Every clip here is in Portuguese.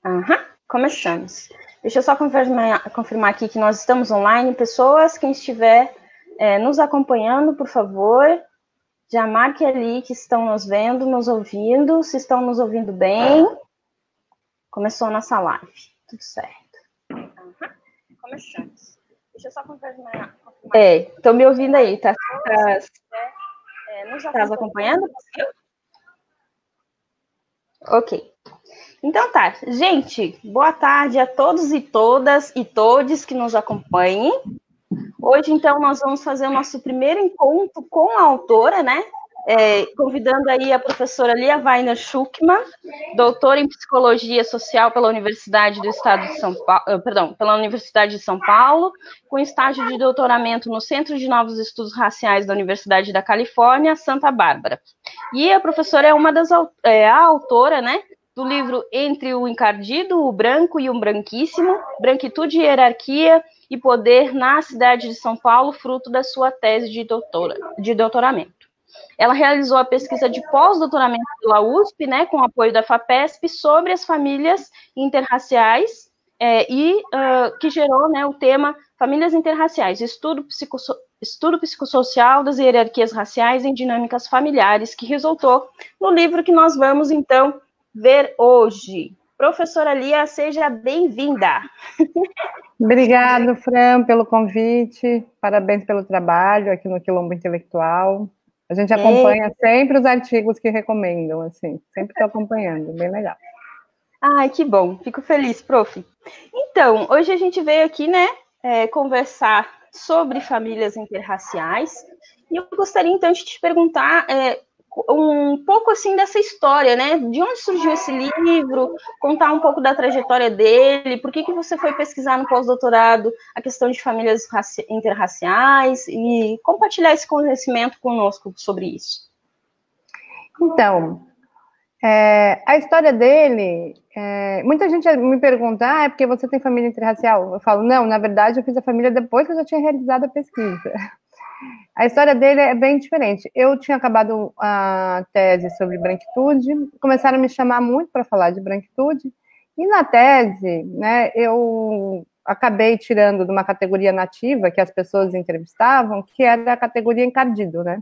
Aham, começamos. Deixa eu só confirmar aqui que nós estamos online. Pessoas, quem estiver nos acompanhando, por favor, já marque ali que estão nos vendo, nos ouvindo, se estão nos ouvindo bem. Começou a nossa live, tudo certo. Uhum. Começamos. Deixa eu só confirmar. Estão me ouvindo aí, tá? Tá acompanhando? Ok. Então tá, gente, boa tarde a todos e todas e todes que nos acompanhem. Hoje, então, nós vamos fazer o nosso primeiro encontro com a autora, né? Convidando aí a professora Lia Weiner Schuckmann, doutora em Psicologia Social pela Universidade do Estado de São Paulo, pela Universidade de São Paulo, com estágio de doutoramento no Centro de Novos Estudos Raciais da Universidade da Califórnia, Santa Bárbara. E a professora é uma das a autora, né, do livro Entre o Encardido, o Branco e o Branquíssimo, Branquitude e Hierarquia e Poder na Cidade de São Paulo, fruto da sua tese de doutoramento. Ela realizou a pesquisa de pós-doutoramento pela USP, né, com apoio da FAPESP, sobre as famílias interraciais, que gerou, né, o tema Famílias Interraciais, estudo psicossocial das hierarquias raciais em dinâmicas familiares, que resultou no livro que nós vamos, então, ver hoje. Professora Lia, seja bem-vinda. Obrigado, Fran, pelo convite. Parabéns pelo trabalho aqui no Quilombo Intelectual. A gente acompanha sempre os artigos que recomendam, assim, sempre estou acompanhando, bem legal. Ai, que bom, fico feliz, prof. Então, hoje a gente veio aqui, né, conversar sobre famílias interraciais, e eu gostaria, então, de te perguntar um pouco, assim, dessa história, né, de onde surgiu esse livro, contar um pouco da trajetória dele, por que você foi pesquisar no pós-doutorado a questão de famílias interraciais, e compartilhar esse conhecimento conosco sobre isso. Então, a história dele, muita gente me pergunta, é porque você tem família interracial? Eu falo, não, na verdade eu fiz a família depois que eu já tinha realizado a pesquisa. A história dele é bem diferente. Eu tinha acabado a tese sobre branquitude, começaram a me chamar muito para falar de branquitude, e na tese, né, eu acabei tirando de uma categoria nativa que as pessoas entrevistavam, que era a categoria encardido, né?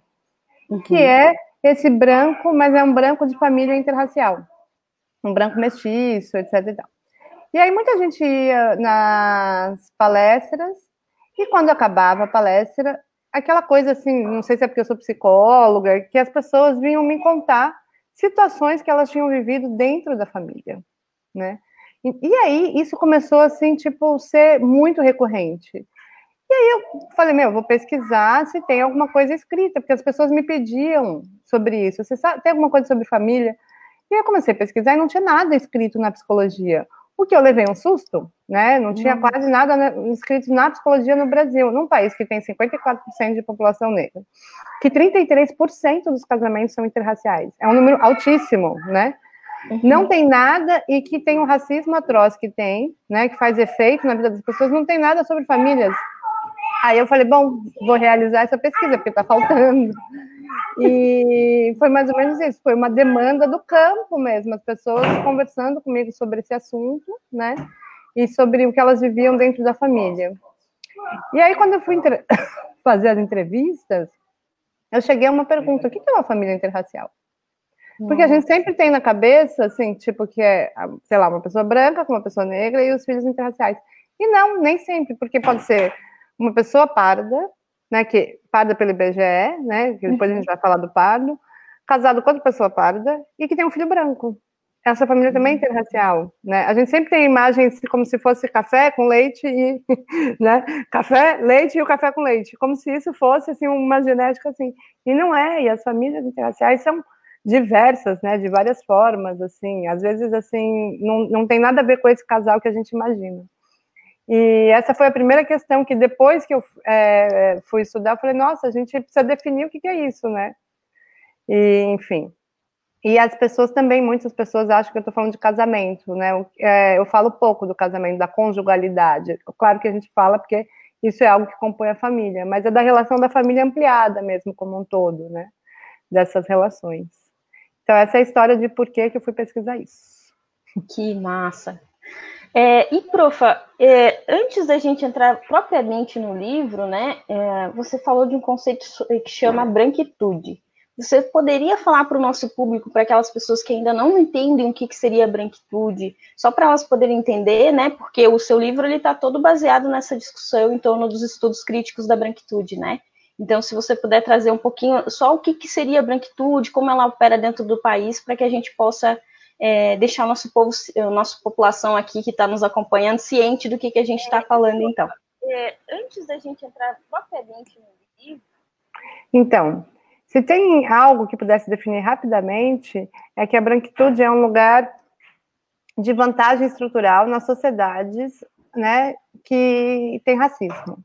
Que é esse branco, mas é um branco de família interracial, um branco mestiço, etc. E tal. E aí muita gente ia nas palestras, e quando acabava a palestra, aquela coisa assim, não sei se é porque eu sou psicóloga, que as pessoas vinham me contar situações que elas tinham vivido dentro da família, né? E aí isso começou assim, tipo, ser muito recorrente. E aí eu falei, vou pesquisar se tem alguma coisa escrita, porque as pessoas me pediam sobre isso. Você sabe, tem alguma coisa sobre família? E eu comecei a pesquisar e não tinha nada escrito na psicologia. O que eu levei um susto, né? Não tinha quase nada escrito na psicologia no Brasil, num país que tem 54% de população negra, que 33% dos casamentos são interraciais. É um número altíssimo, né? Não tem nada, e que tem o racismo atroz que tem, né? Que faz efeito na vida das pessoas, não tem nada sobre famílias. Aí eu falei, bom, vou realizar essa pesquisa, porque está faltando. E foi mais ou menos isso, foi uma demanda do campo mesmo, as pessoas conversando comigo sobre esse assunto, né, e sobre o que elas viviam dentro da família. E aí, quando eu fui fazer as entrevistas, eu cheguei a uma pergunta, o que é uma família interracial? Porque a gente sempre tem na cabeça, assim, tipo, que é, sei lá, uma pessoa branca com uma pessoa negra e os filhos interraciais. E não, nem sempre, porque pode ser uma pessoa parda, né, que parda pelo IBGE, né, que depois a gente vai falar do pardo, casado com outra pessoa parda e que tem um filho branco. Essa família também é interracial, né? A gente sempre tem imagens como se fosse café com leite e, né, café, leite e o café com leite, como se isso fosse assim uma genética assim. E não é. E as famílias interraciais são diversas, né, de várias formas, assim. Às vezes assim não tem nada a ver com esse casal que a gente imagina. E essa foi a primeira questão que depois que eu fui estudar, eu falei, nossa, a gente precisa definir o que é isso, né? E, enfim. E as pessoas também, muitas pessoas acham que eu estou falando de casamento, né? Eu falo pouco do casamento, da conjugalidade. Claro que a gente fala porque isso é algo que compõe a família, mas é da relação da família ampliada mesmo, como um todo, né? Dessas relações. Então, essa é a história de por que eu fui pesquisar isso. Que massa! E, profa, antes da gente entrar propriamente no livro, né, você falou de um conceito que chama branquitude. Você poderia falar para o nosso público, para aquelas pessoas que ainda não entendem o que seria branquitude, só para elas poderem entender, né, porque o seu livro está todo baseado nessa discussão em torno dos estudos críticos da branquitude, né? Então, se você puder trazer um pouquinho, só o que seria a branquitude, como ela opera dentro do país, para que a gente possa deixar o nosso povo, a nossa população aqui que está nos acompanhando ciente do que a gente está falando, então. Antes da gente entrar propriamente no livro... Então, se tem algo que pudesse definir rapidamente, é que a branquitude é um lugar de vantagem estrutural nas sociedades, né, que tem racismo.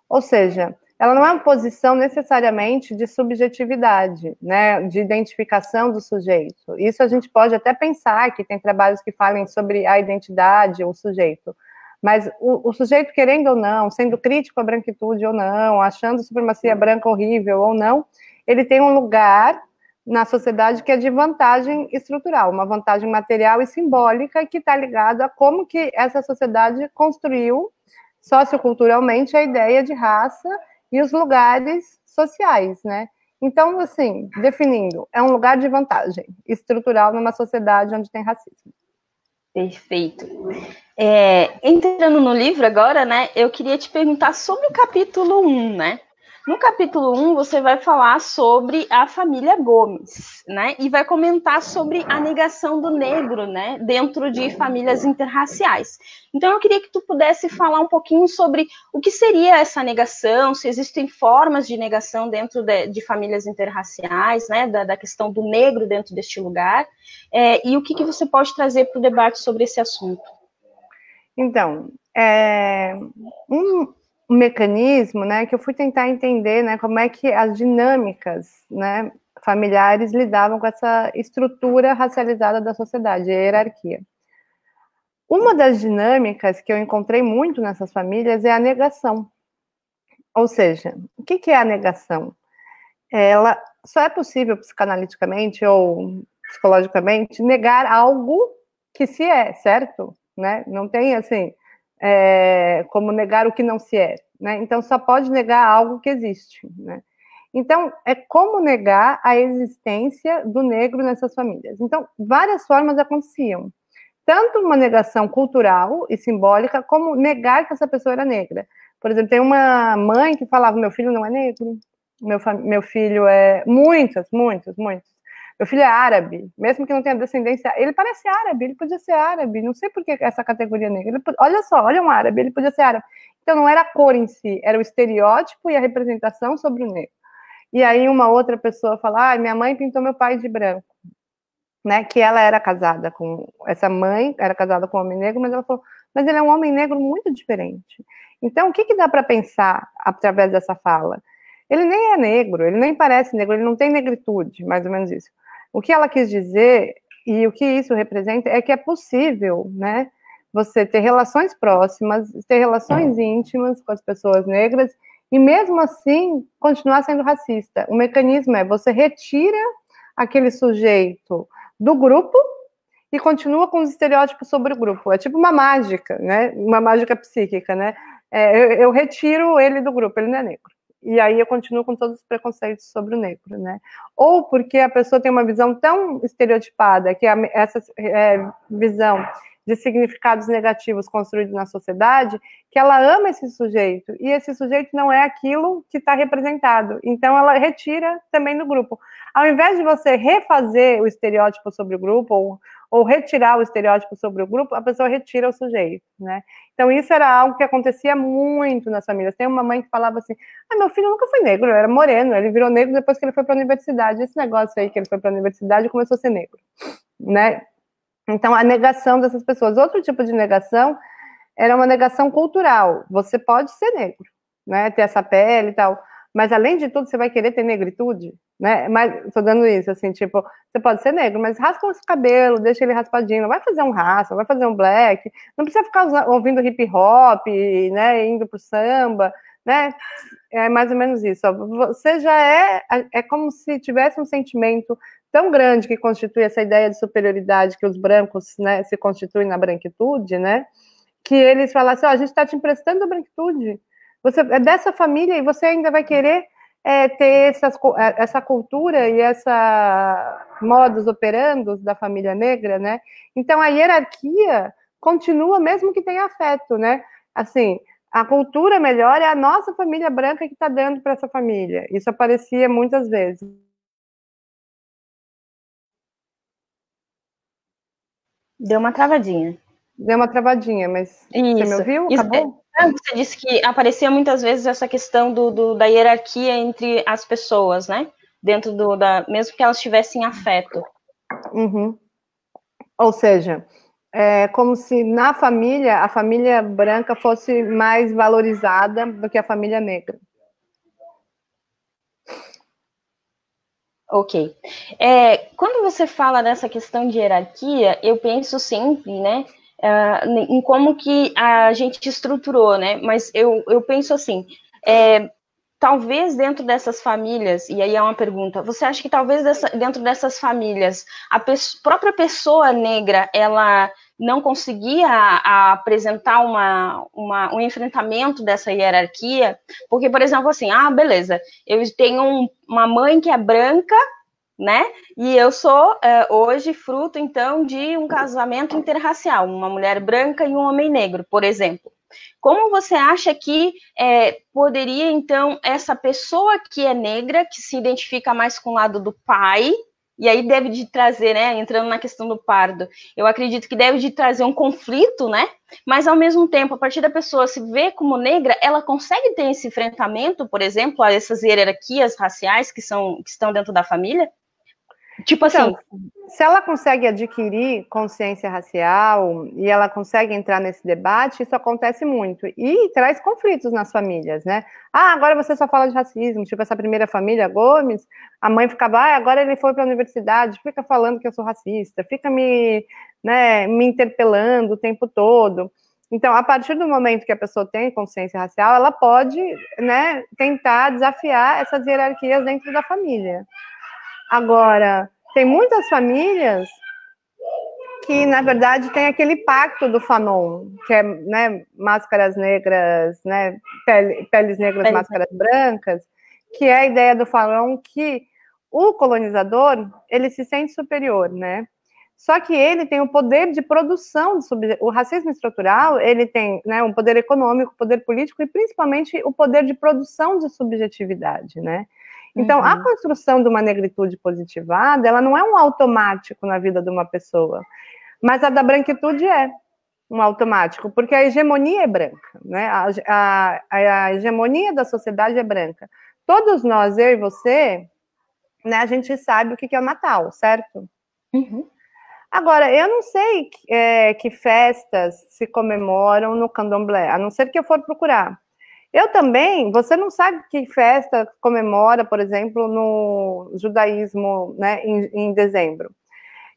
Ou seja, ela não é uma posição necessariamente de subjetividade, né, de identificação do sujeito. Isso a gente pode até pensar que tem trabalhos que falem sobre a identidade ou o sujeito, mas o sujeito, querendo ou não, sendo crítico à branquitude ou não, achando supremacia branca horrível ou não, ele tem um lugar na sociedade que é de vantagem estrutural, uma vantagem material e simbólica que está ligada a como que essa sociedade construiu socioculturalmente a ideia de raça e os lugares sociais, né? Então, assim, definindo, é um lugar de vantagem estrutural numa sociedade onde tem racismo. Perfeito. Entrando no livro agora, né, eu queria te perguntar sobre o capítulo 1, né? No capítulo 1, você vai falar sobre a família Gomes, né? E vai comentar sobre a negação do negro, né? Dentro de famílias interraciais. Então, eu queria que tu pudesse falar um pouquinho sobre o que seria essa negação, se existem formas de negação dentro de famílias interraciais, né? Da questão do negro dentro deste lugar. E o que você pode trazer para o debate sobre esse assunto? Então, um mecanismo, né, que eu fui tentar entender, né, como é que as dinâmicas, né, familiares lidavam com essa estrutura racializada da sociedade, a hierarquia. Uma das dinâmicas que eu encontrei muito nessas famílias é a negação. Ou seja, o que é a negação? Ela só é possível psicanaliticamente ou psicologicamente negar algo que se é, certo? Né? Não tem, assim, como negar o que não se é. Né? Então, só pode negar algo que existe. Né? Então, é como negar a existência do negro nessas famílias. Então, várias formas aconteciam. Tanto uma negação cultural e simbólica, como negar que essa pessoa era negra. Por exemplo, tem uma mãe que falava, meu filho não é negro, meu filho é... Muitos. Meu filho é árabe, mesmo que não tenha descendência, ele parece árabe, ele podia ser árabe, não sei por que essa categoria negra. Olha só, olha um árabe, ele podia ser árabe. Então não era a cor em si, era o estereótipo e a representação sobre o negro. E aí uma outra pessoa fala, minha mãe pintou meu pai de branco. Né, que ela era casada com... Essa mãe era casada com um homem negro, mas ela falou, mas ele é um homem negro muito diferente. Então, o que dá para pensar através dessa fala? Ele nem é negro, ele nem parece negro, ele não tem negritude, mais ou menos isso. O que ela quis dizer, e o que isso representa, é que é possível, né, você ter relações próximas, ter relações íntimas com as pessoas negras, e mesmo assim, continuar sendo racista. O mecanismo é, você retira aquele sujeito do grupo e continua com os estereótipos sobre o grupo. É tipo uma mágica, né? Uma mágica psíquica, né? Eu retiro ele do grupo, ele não é negro. E aí eu continuo com todos os preconceitos sobre o negro, né? Ou porque a pessoa tem uma visão tão estereotipada, que essa visão de significados negativos construídos na sociedade, que ela ama esse sujeito, e esse sujeito não é aquilo que está representado. Então ela retira também do grupo. Ao invés de você refazer o estereótipo sobre o grupo, ou retirar o estereótipo sobre o grupo, a pessoa retira o sujeito, né? Então isso era algo que acontecia muito nas famílias. Tem uma mãe que falava assim, meu filho nunca foi negro, era moreno, ele virou negro depois que ele foi para a universidade. Esse negócio aí que ele foi para a universidade começou a ser negro, né? Então, a negação dessas pessoas. Outro tipo de negação era uma negação cultural. Você pode ser negro, né? Ter essa pele e tal. Mas, além de tudo, você vai querer ter negritude, né? Mas, tô dando isso, assim, tipo, você pode ser negro, mas raspa o cabelo, deixa ele raspadinho. Não vai fazer um raça, não vai fazer um black. Não precisa ficar ouvindo hip hop, né? Indo pro samba. né? É mais ou menos isso. Ó. Você já é como se tivesse um sentimento tão grande que constitui essa ideia de superioridade que os brancos, né, se constituem na branquitude, né? Que eles falam assim, ó, a gente está te emprestando a branquitude. Você é dessa família e você ainda vai querer ter essa cultura e essa modus operandi da família negra, né? Então a hierarquia continua mesmo que tenha afeto, né? Assim, a cultura melhor é a nossa família branca que está dando para essa família. Isso aparecia muitas vezes. Deu uma travadinha. Deu uma travadinha, mas você me Isso. ouviu? Isso Acabou? você disse que aparecia muitas vezes essa questão da hierarquia entre as pessoas, né? Dentro mesmo que elas tivessem afeto. Uhum. Ou seja, é como se na família, a família branca fosse mais valorizada do que a família negra. Ok. Quando você fala dessa questão de hierarquia, eu penso sempre, né, em como que a gente estruturou, né? Mas eu penso assim, talvez dentro dessas famílias, e aí é uma pergunta, você acha que talvez dentro dessas famílias própria pessoa negra, ela não conseguia apresentar um enfrentamento dessa hierarquia? Porque, por exemplo, assim, beleza, eu tenho uma mãe que é branca, né? E eu sou hoje fruto, então, de um casamento interracial, uma mulher branca e um homem negro, por exemplo. Como você acha que poderia, então, essa pessoa que é negra, que se identifica mais com o lado do pai, e aí deve de trazer, né, entrando na questão do pardo, eu acredito que deve de trazer um conflito, né, mas ao mesmo tempo, a partir da pessoa se ver como negra, ela consegue ter esse enfrentamento, por exemplo, a essas hierarquias raciais que estão dentro da família? Tipo então, assim, se ela consegue adquirir consciência racial e ela consegue entrar nesse debate, isso acontece muito. E traz conflitos nas famílias, né? Agora você só fala de racismo. Tipo, essa primeira família, Gomes, a mãe ficava, agora ele foi para a universidade, fica falando que eu sou racista, fica me interpelando o tempo todo. Então, a partir do momento que a pessoa tem consciência racial, ela pode, né, tentar desafiar essas hierarquias dentro da família. Agora, tem muitas famílias que, na verdade, tem aquele pacto do Fanon, que é, né, máscaras negras, né, peles negras, máscaras brancas, que é a ideia do Fanon que o colonizador, ele se sente superior, né? Só que ele tem o poder de produção, o racismo estrutural, ele tem, né, um poder econômico, poder político e principalmente o poder de produção de subjetividade, né? Então, a construção de uma negritude positivada, ela não é um automático na vida de uma pessoa, mas a da branquitude é um automático, porque a hegemonia é branca, né? A hegemonia da sociedade é branca. Todos nós, eu e você, né, a gente sabe o que é o Natal, certo? Uhum. Agora, eu não sei que festas se comemoram no candomblé, a não ser que eu for procurar. Eu também, você não sabe que festa comemora, por exemplo, no judaísmo, né, em dezembro.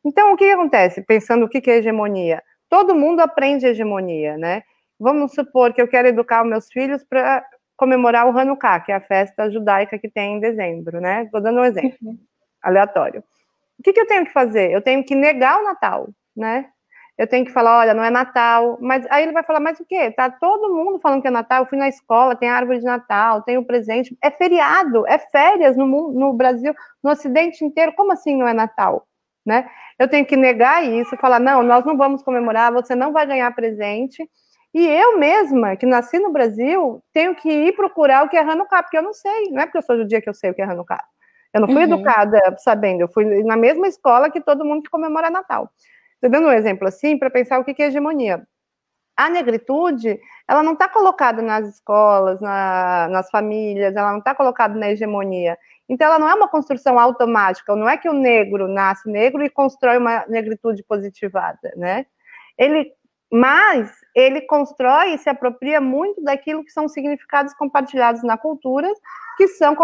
Então, o que acontece? Pensando o que é hegemonia. Todo mundo aprende hegemonia, né? Vamos supor que eu quero educar os meus filhos para comemorar o Hanukkah, que é a festa judaica que tem em dezembro, né? Estou dando um exemplo aleatório. O que eu tenho que fazer? Eu tenho que negar o Natal, né? Eu tenho que falar, olha, não é Natal, mas aí ele vai falar, mas o quê? Tá todo mundo falando que é Natal, eu fui na escola, tem árvore de Natal, tem o presente, é feriado, é férias no Brasil, no Ocidente inteiro, como assim não é Natal? Né? Eu tenho que negar isso, falar, não, nós não vamos comemorar, você não vai ganhar presente, e eu mesma, que nasci no Brasil, tenho que ir procurar o que é Hanukkah, porque eu não sei, não é porque eu sou judia que eu sei o que é Hanukkah. Eu não fui educada sabendo, eu fui na mesma escola que todo mundo que comemora Natal. Estou dando um exemplo assim para pensar o que é hegemonia. A negritude, ela não está colocada nas escolas, nas famílias, ela não está colocada na hegemonia. Então, ela não é uma construção automática, não é que o negro nasce negro e constrói uma negritude positivada, né? Mas ele constrói e se apropria muito daquilo que são significados compartilhados na cultura, que são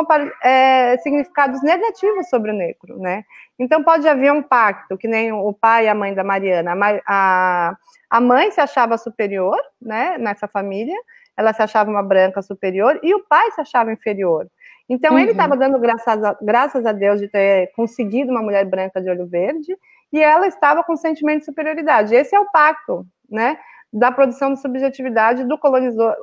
significados negativos sobre o negro, né? Então pode haver um pacto, que nem o pai e a mãe da Mariana. A mãe se achava superior, né, nessa família, ela se achava uma branca superior e o pai se achava inferior. Então, ele estava dando graças a Deus de ter conseguido uma mulher branca de olho verde, e ela estava com sentimento de superioridade. Esse é o pacto, né, da produção de subjetividade do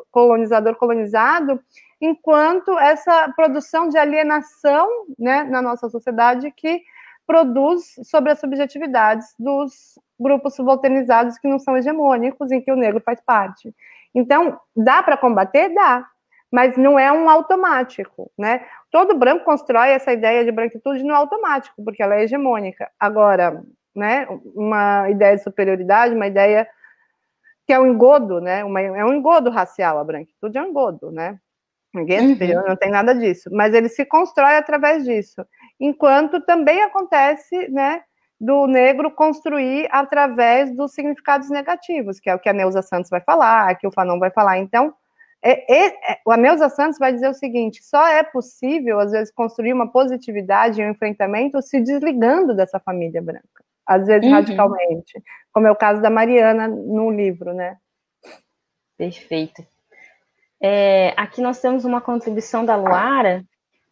colonizador colonizado, enquanto essa produção de alienação, né, na nossa sociedade que produz sobre as subjetividades dos grupos subalternizados que não são hegemônicos, em que o negro faz parte. Então, dá para combater? Dá. Mas não é um automático, né? Todo branco constrói essa ideia de branquitude no automático, porque ela é hegemônica. Agora, né, uma ideia de superioridade, uma ideia que é um engodo, né? É um engodo racial, a branquitude é um engodo, né? Ninguém é superior, não tem nada disso. Mas ele se constrói através disso. Enquanto também acontece, né, do negro construir através dos significados negativos, que é o que a Neuza Santos vai falar, que o Fanon vai falar. Então, a Neuza Santos vai dizer o seguinte: só é possível, às vezes, construir uma positividade e um enfrentamento se desligando dessa família branca, às vezes radicalmente, como é o caso da Mariana no livro, né? Perfeito. Aqui nós temos uma contribuição da Luara,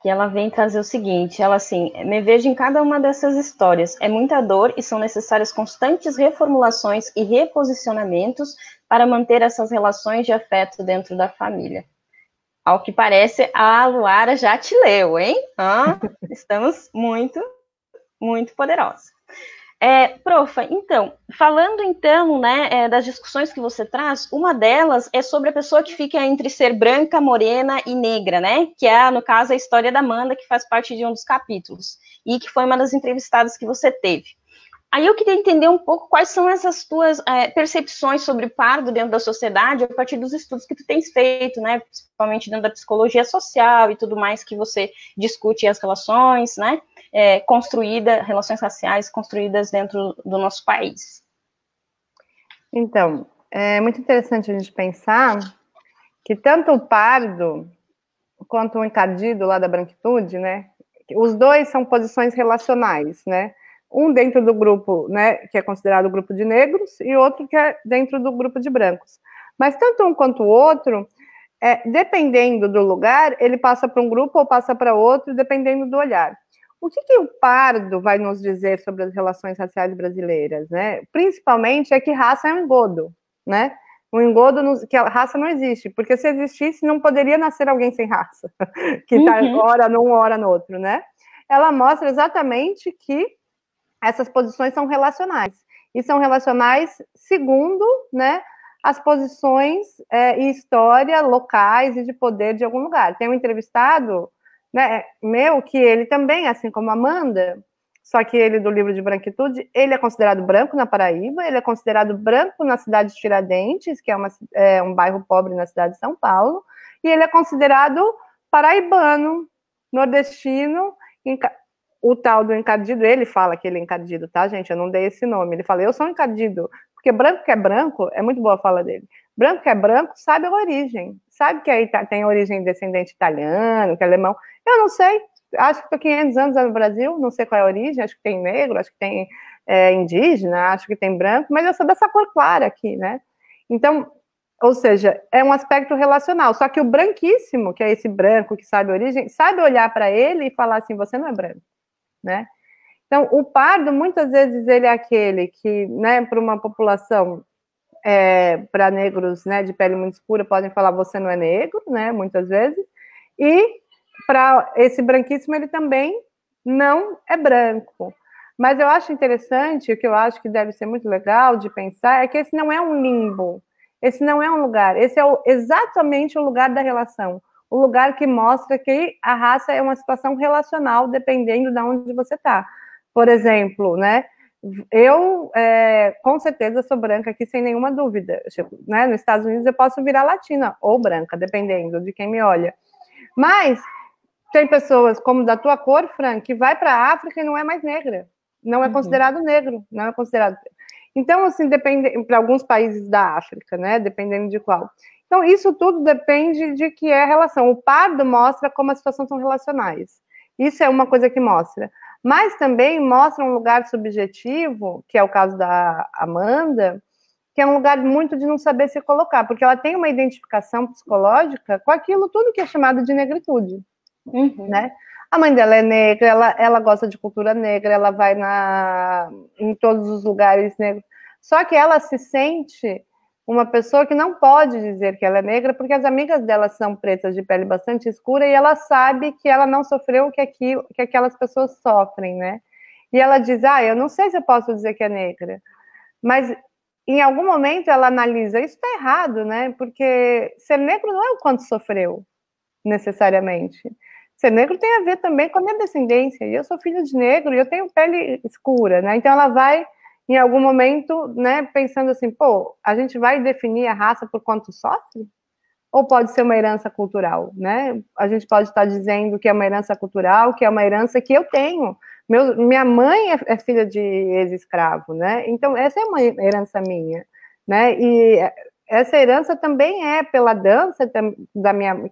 que ela vem trazer o seguinte, ela assim, me vejo em cada uma dessas histórias, é muita dor e são necessárias constantes reformulações e reposicionamentos para manter essas relações de afeto dentro da família. Ao que parece, a Luara já te leu, hein? Estamos muito, muito poderosos. Profa, então, falando então, né, das discussões que você traz, uma delas é sobre a pessoa que fica entre ser branca, morena e negra, né, que é, no caso, a história da Amanda, que faz parte de um dos capítulos, e que foi uma das entrevistadas que você teve. Aí eu queria entender um pouco quais são essas tuas percepções sobre o pardo dentro da sociedade, a partir dos estudos que tu tens feito, né, principalmente dentro da psicologia social e tudo mais que você discute as relações, né, relações raciais construídas dentro do nosso país. Então, é muito interessante a gente pensar que tanto o pardo quanto o encardido lá da branquitude, né, os dois são posições relacionais, né, um dentro do grupo, né, que é considerado o grupo de negros, e outro que é dentro do grupo de brancos. Mas tanto um quanto o outro, dependendo do lugar, ele passa para um grupo ou passa para outro, dependendo do olhar. O que o pardo vai nos dizer sobre as relações raciais brasileiras, né? Principalmente é que raça é um engodo, né? Um engodo que a raça não existe, porque se existisse não poderia nascer alguém sem raça, que está ora num, ora no outro, né? Ela mostra exatamente que essas posições são relacionais, e são relacionais segundo, né, as posições e história locais e de poder de algum lugar. Tem um entrevistado, né, meu, que ele também, assim como Amanda, só que ele do livro de branquitude, ele é considerado branco na Paraíba, ele é considerado branco na cidade de Tiradentes, que é um bairro pobre na cidade de São Paulo, e ele é considerado paraibano, nordestino. O tal do encardido, ele fala que ele é encardido, tá, gente? Eu não dei esse nome. Ele fala, eu sou encardido. Porque branco que é branco, é muito boa a fala dele. Branco que é branco sabe a origem. Sabe que aí tem origem descendente italiano, que é alemão. Eu não sei. Acho que estou 500 anos no Brasil, não sei qual é a origem. Acho que tem negro, acho que tem indígena, acho que tem branco. Mas eu sou dessa cor clara aqui, né? Então, ou seja, é um aspecto relacional. Só que o branquíssimo, que é esse branco que sabe a origem, sabe olhar para ele e falar assim, você não é branco. Né? Então, o pardo, muitas vezes, ele é aquele que, né, para uma população, para negros, né, de pele muito escura, podem falar, você não é negro, né, muitas vezes, e para esse branquíssimo, ele também não é branco. Mas eu acho interessante, o que eu acho que deve ser muito legal de pensar, é que esse não é um limbo, esse não é um lugar, esse é exatamente o lugar da relação, o lugar que mostra que a raça é uma situação relacional, dependendo de onde você está. Por exemplo, né, eu, com certeza, sou branca aqui, sem nenhuma dúvida. Tipo, né, nos Estados Unidos eu posso virar latina ou branca, dependendo de quem me olha. Mas tem pessoas como da tua cor, Fran, que vai para a África e não é mais negra. Não é considerado negro, não é considerado... Então, assim, depende para alguns países da África, né, dependendo de qual. Então, isso tudo depende de que é a relação. O pardo mostra como as situações são relacionais. Isso é uma coisa que mostra. Mas também mostra um lugar subjetivo, que é o caso da Amanda, que é um lugar muito de não saber se colocar, porque ela tem uma identificação psicológica com aquilo tudo que é chamado de negritude, né? A mãe dela é negra, ela gosta de cultura negra, ela vai em todos os lugares negros, só que ela se sente uma pessoa que não pode dizer que ela é negra, porque as amigas dela são pretas de pele bastante escura e ela sabe que ela não sofreu o que aquelas pessoas sofrem, né? E ela diz, eu não sei se eu posso dizer que é negra, mas em algum momento ela analisa, isso está errado, né? Porque ser negro não é o quanto sofreu, necessariamente. Ser negro tem a ver também com a minha descendência, e eu sou filha de negro e eu tenho pele escura, né? Então ela vai em algum momento, né, pensando assim, pô, a gente vai definir a raça por quanto sofre? Ou pode ser uma herança cultural, né? A gente pode estar dizendo que é uma herança cultural, que é uma herança que eu tenho. Minha mãe é filha de ex-escravo, né? Então, essa é uma herança minha, né? E essa herança também é pela dança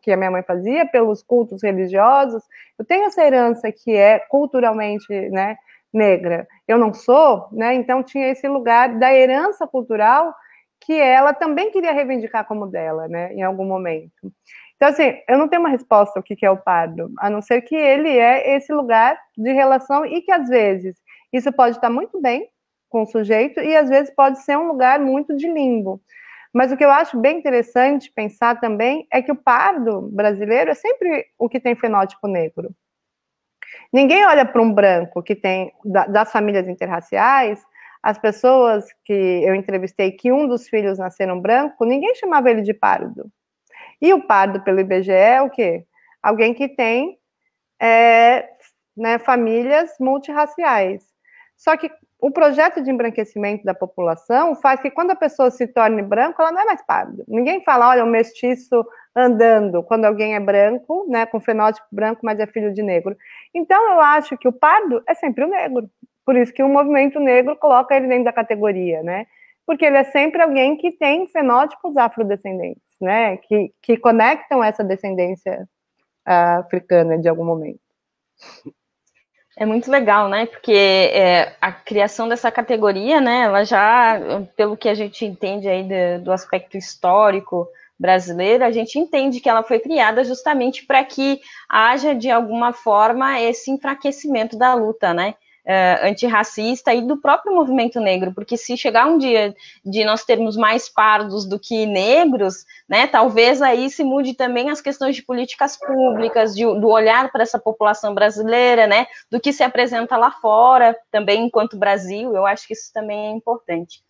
que a minha mãe fazia, pelos cultos religiosos. Eu tenho essa herança que é culturalmente, né, negra. Eu não sou, né? Então tinha esse lugar da herança cultural que ela também queria reivindicar como dela, né? Em algum momento. Então, assim, eu não tenho uma resposta ao que é o pardo, a não ser que ele é esse lugar de relação e que, às vezes, isso pode estar muito bem com o sujeito e, às vezes, pode ser um lugar muito de limbo. Mas o que eu acho bem interessante pensar também é que o pardo brasileiro é sempre o que tem fenótipo negro. Ninguém olha para um branco que tem, das famílias interraciais, as pessoas que eu entrevistei, que um dos filhos nasceram branco, ninguém chamava ele de pardo. E o pardo, pelo IBGE, é o quê? Alguém que tem né, famílias multirraciais. Só que o projeto de embranquecimento da população faz que quando a pessoa se torne branco, ela não é mais pardo. Ninguém fala, olha, um mestiço andando, quando alguém é branco, né, com fenótipo branco, mas é filho de negro. Então, eu acho que o pardo é sempre o negro. Por isso que o movimento negro coloca ele dentro da categoria, né? Porque ele é sempre alguém que tem fenótipos afrodescendentes, né? Que conectam essa descendência africana de algum momento. É muito legal, né? Porque a criação dessa categoria, né? Ela já, pelo que a gente entende aí do aspecto histórico brasileiro, a gente entende que ela foi criada justamente para que haja, de alguma forma, esse enfraquecimento da luta, né? Antirracista e do próprio movimento negro, porque se chegar um dia de nós termos mais pardos do que negros, né, talvez aí se mude também as questões de políticas públicas, do olhar para essa população brasileira, né, do que se apresenta lá fora, também enquanto Brasil, eu acho que isso também é importante.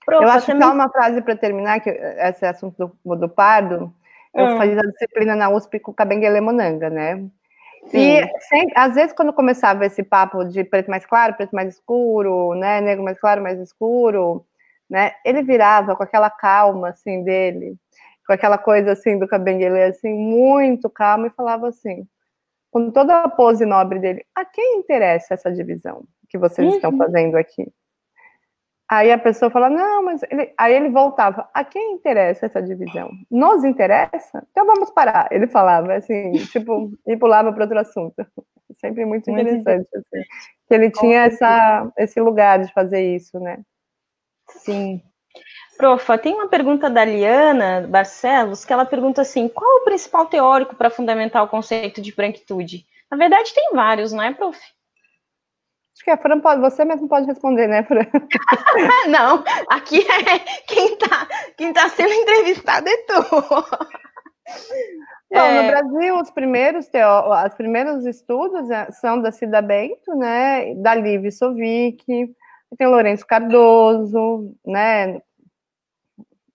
Eu acho que só uma frase para terminar, que esse assunto do pardo, eu fiz a disciplina na USP com o Kabengele Monanga, né? Sim. E sempre, às vezes, quando começava esse papo de preto mais claro, preto mais escuro, né, negro mais claro, mais escuro, né, ele virava com aquela calma, assim, dele, com aquela coisa, assim, do Kabengele, assim, muito calmo, e falava assim, com toda a pose nobre dele, a quem interessa essa divisão que vocês estão fazendo aqui? Aí a pessoa fala, não, mas... Aí ele voltava, a quem interessa essa divisão? Nos interessa? Então vamos parar. Ele falava, assim, tipo, e pulava para outro assunto. Sempre muito interessante, assim. Que ele tinha esse lugar de fazer isso, né? Sim. Profa, tem uma pergunta da Liana Barcelos, que ela pergunta assim, qual é o principal teórico para fundamentar o conceito de branquitude? Na verdade, tem vários, não é, prof? Acho que a Fran você mesmo pode responder, né, Fran? Não, aqui quem tá sendo entrevistado é tu. Bom, no Brasil, os primeiros estudos são da Cida Bento, né, da Liv Sovic, tem o Lourenço Cardoso, né,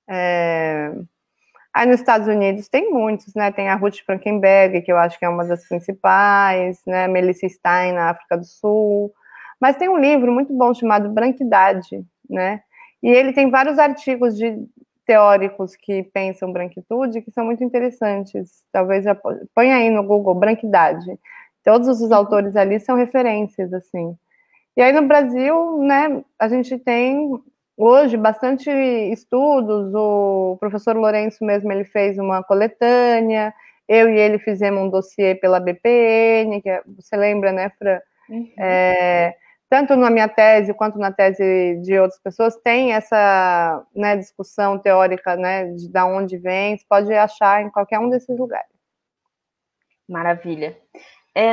aí nos Estados Unidos tem muitos, né, tem a Ruth Frankenberg, que eu acho que é uma das principais, né, Melissa Stein, na África do Sul, mas tem um livro muito bom chamado Branquidade, né, e ele tem vários artigos de teóricos que pensam branquitude que são muito interessantes. Talvez põe aí no Google branquidade. Todos os autores ali são referências, assim. E aí no Brasil, né, a gente tem hoje bastante estudos. O professor Lourenço mesmo, ele fez uma coletânea. Eu e ele fizemos um dossiê pela BPN, que você lembra, né, Fran? tanto na minha tese quanto na tese de outras pessoas, tem essa, né, discussão teórica, né, de onde vem, você pode achar em qualquer um desses lugares. Maravilha.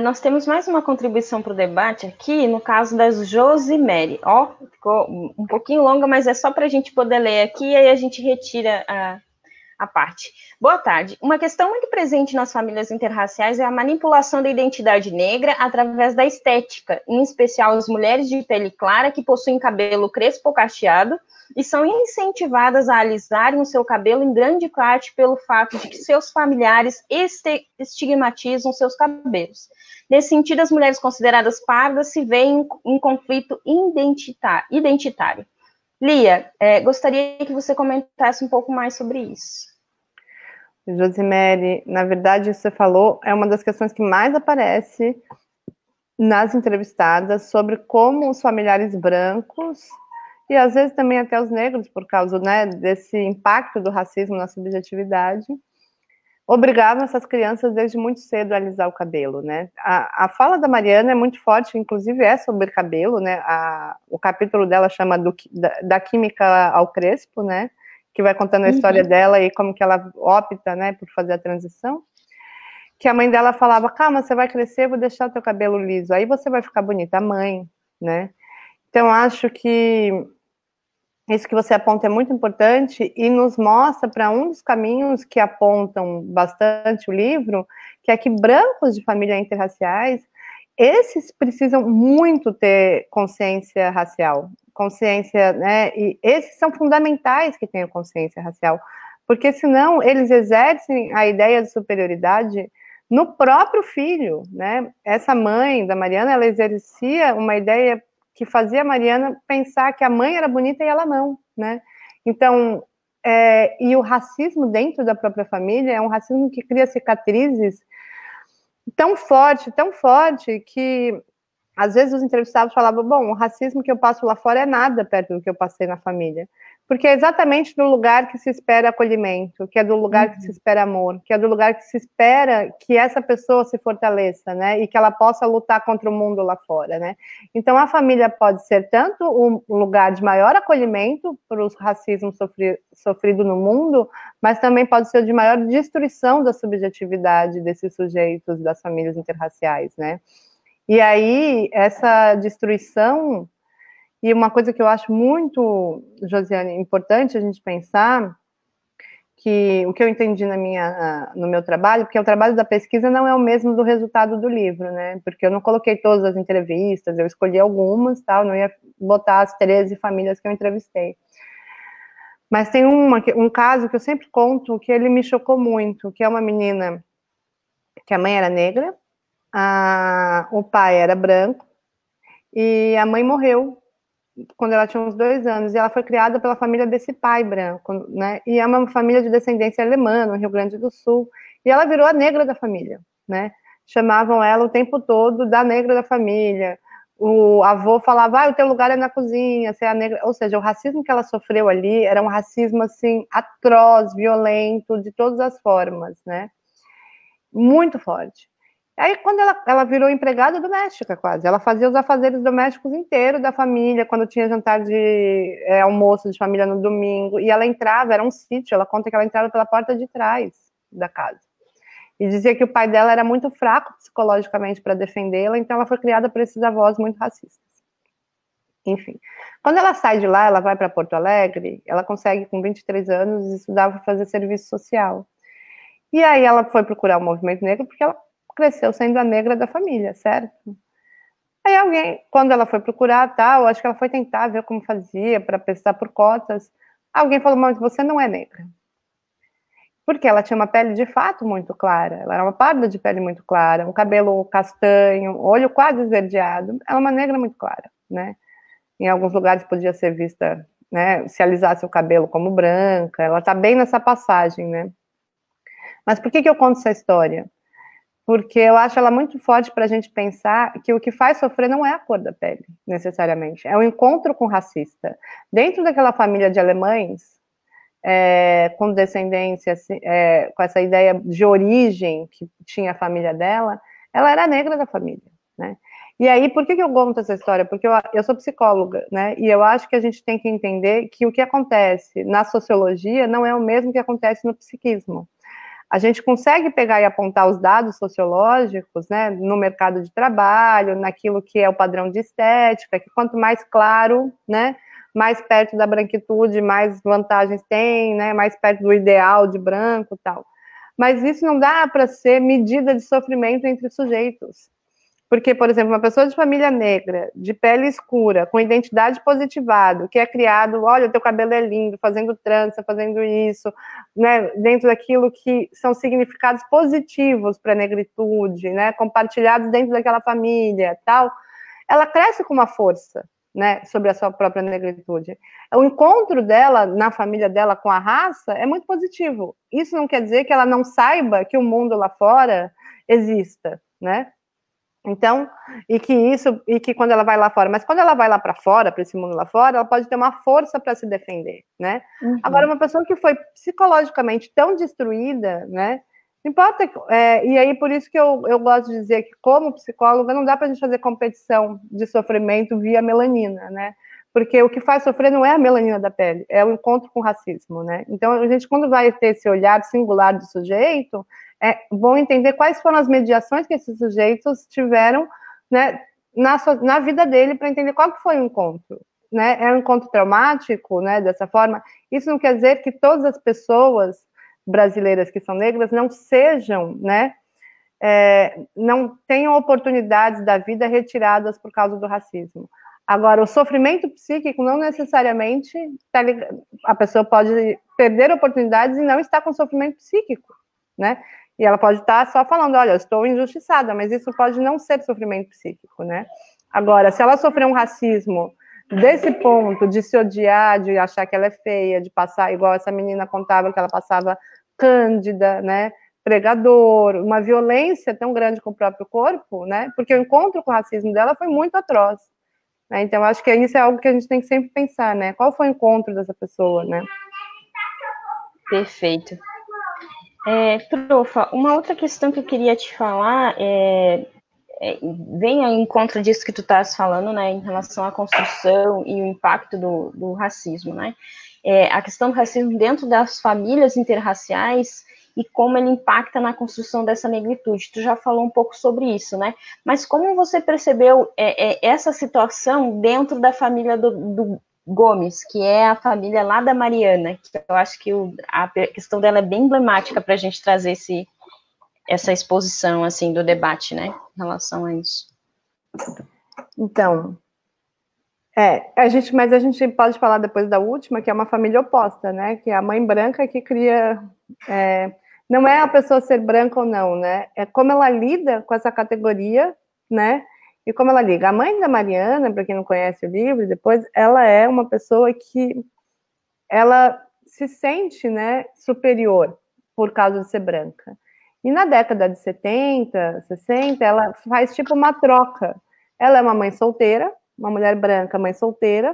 Nós temos mais uma contribuição para o debate aqui, no caso da Josimere. Ó, ficou um pouquinho longa, mas é só para a gente poder ler aqui, e aí a gente retira a parte. Boa tarde. Uma questão muito presente nas famílias interraciais é a manipulação da identidade negra através da estética, em especial as mulheres de pele clara que possuem cabelo crespo ou cacheado e são incentivadas a alisarem o seu cabelo em grande parte pelo fato de que seus familiares estigmatizam seus cabelos. Nesse sentido, as mulheres consideradas pardas se veem em conflito identitário. Lia, gostaria que você comentasse um pouco mais sobre isso. Josimere, na verdade, isso que você falou é uma das questões que mais aparece nas entrevistadas sobre como os familiares brancos e às vezes também até os negros, por causa, né, desse impacto do racismo na subjetividade, obrigavam essas crianças desde muito cedo a alisar o cabelo, né? A fala da Mariana é muito forte, inclusive é sobre cabelo, né? O capítulo dela chama da química ao crespo, né? Que vai contando a história dela e como que ela opta, né, por fazer a transição. Que a mãe dela falava, calma, você vai crescer, vou deixar o teu cabelo liso, aí você vai ficar bonita, a mãe, né? Então, acho que isso que você aponta é muito importante e nos mostra para um dos caminhos que apontam bastante o livro, que é que brancos de famílias interraciais, esses precisam muito ter consciência racial, consciência, né, e esses são fundamentais que tenham consciência racial, porque senão eles exercem a ideia de superioridade no próprio filho, né? Essa mãe da Mariana, ela exercia uma ideia que fazia a Mariana pensar que a mãe era bonita e ela não, né? Então, e o racismo dentro da própria família é um racismo que cria cicatrizes tão forte, que às vezes os entrevistados falavam, bom, o racismo que eu passo lá fora é nada perto do que eu passei na família. Porque é exatamente do lugar que se espera acolhimento, que é do lugar que se espera amor, que é do lugar que se espera que essa pessoa se fortaleça, né? E que ela possa lutar contra o mundo lá fora, né? Então, a família pode ser tanto um lugar de maior acolhimento para os racismos sofrido no mundo, mas também pode ser de maior destruição da subjetividade desses sujeitos das famílias interraciais, né? E aí, essa destruição, e uma coisa que eu acho muito, Josiane, importante a gente pensar, que o que eu entendi no meu trabalho, porque o trabalho da pesquisa não é o mesmo do resultado do livro, né? Porque eu não coloquei todas as entrevistas, eu escolhi algumas, tal, não ia botar as 13 famílias que eu entrevistei. Mas tem um caso que eu sempre conto, que ele me chocou muito, que é uma menina que a mãe era negra, o pai era branco, e a mãe morreu quando ela tinha uns 2 anos, e ela foi criada pela família desse pai branco, né, e é uma família de descendência alemã, no Rio Grande do Sul, e ela virou a negra da família, né, chamavam ela o tempo todo da negra da família, o avô falava, o teu lugar é na cozinha, você é a negra, ou seja, o racismo que ela sofreu ali era um racismo, assim, atroz, violento, de todas as formas, né, muito forte. Aí, quando ela virou empregada doméstica, quase, ela fazia os afazeres domésticos inteiros da família, quando tinha jantar de almoço de família no domingo, e ela entrava, era um sítio, ela conta que ela entrava pela porta de trás da casa. E dizia que o pai dela era muito fraco psicologicamente para defendê-la, então ela foi criada por esses avós muito racistas. Enfim, quando ela sai de lá, ela vai para Porto Alegre, ela consegue, com 23 anos, estudar para fazer serviço social. E aí ela foi procurar o movimento negro, porque ela cresceu sendo a negra da família, certo? Aí alguém, quando ela foi procurar, tal, acho que ela foi tentar ver como fazia para prestar por cotas, alguém falou, mas você não é negra. Porque ela tinha uma pele de fato muito clara, ela era uma parda de pele muito clara, um cabelo castanho, olho quase esverdeado, ela é uma negra muito clara, né? Em alguns lugares podia ser vista, né, se alisasse o cabelo como branca, ela tá bem nessa passagem, né? Mas por que eu conto essa história? Porque eu acho ela muito forte para a gente pensar que o que faz sofrer não é a cor da pele, necessariamente, é o encontro com o racista. Dentro daquela família de alemães, com descendência, com essa ideia de origem que tinha a família dela, ela era a negra da família, né? E aí, por que eu conto essa história? Porque eu sou psicóloga, né? E eu acho que a gente tem que entender que o que acontece na sociologia não é o mesmo que acontece no psiquismo. A gente consegue pegar e apontar os dados sociológicos, né, no mercado de trabalho, naquilo que é o padrão de estética, que quanto mais claro, né, mais perto da branquitude, mais vantagens tem, né, mais perto do ideal de branco e tal. Mas isso não dá para ser medida de sofrimento entre sujeitos. Porque, por exemplo, uma pessoa de família negra, de pele escura, com identidade positivada, que é criado, olha, teu cabelo é lindo, fazendo trança, fazendo isso, né, dentro daquilo que são significados positivos para a negritude, né, compartilhados dentro daquela família, tal, ela cresce com uma força, né, sobre a sua própria negritude. O encontro dela na família dela com a raça é muito positivo. Isso não quer dizer que ela não saiba que o mundo lá fora exista, né? Então, e que quando ela vai lá fora, mas quando ela vai lá para fora, para esse mundo lá fora, ela pode ter uma força para se defender, né? Uhum. Agora, uma pessoa que foi psicologicamente tão destruída, né? Não importa, e aí por isso que eu gosto de dizer que, como psicóloga, não dá para a gente fazer competição de sofrimento via melanina, né? Porque o que faz sofrer não é a melanina da pele, é o encontro com o racismo, né? Então, a gente, quando vai ter esse olhar singular do sujeito, vão entender quais foram as mediações que esses sujeitos tiveram, né, na vida dele, para entender qual que foi o encontro. Né? É um encontro traumático, né, dessa forma. Isso não quer dizer que todas as pessoas brasileiras que são negras não sejam, né, não tenham oportunidades da vida retiradas por causa do racismo. Agora, o sofrimento psíquico não necessariamente a pessoa pode perder oportunidades e não estar com sofrimento psíquico, né? E ela pode estar só falando, olha, eu estou injustiçada, mas isso pode não ser sofrimento psíquico, né? Agora, se ela sofrer um racismo desse ponto de se odiar, de achar que ela é feia, de passar, igual essa menina contava que ela passava cândida, né? Pregador, uma violência tão grande com o próprio corpo, né? Porque o encontro com o racismo dela foi muito atroz. Né? Então, acho que isso é algo que a gente tem que sempre pensar, né? Qual foi o encontro dessa pessoa, né? Perfeito. Profa, uma outra questão que eu queria te falar vem ao encontro disso que tu estás falando, né, em relação à construção e o impacto do racismo, né? A questão do racismo dentro das famílias interraciais e como ele impacta na construção dessa negritude. Tu já falou um pouco sobre isso, né? Mas como você percebeu essa situação dentro da família do Gomes, que é a família lá da Mariana, que eu acho que a questão dela é bem emblemática para a gente trazer essa exposição, assim, do debate, né, em relação a isso. Então, mas a gente pode falar depois da última, que é uma família oposta, né, que é a mãe branca que cria, não é a pessoa ser branca ou não, né, é como ela lida com essa categoria, né, e como ela liga. A mãe da Mariana, para quem não conhece o livro, depois, ela é uma pessoa que ela se sente, né, superior por causa de ser branca. E na década de 70, 60, ela faz tipo uma troca. Ela é uma mãe solteira, uma mulher branca, mãe solteira,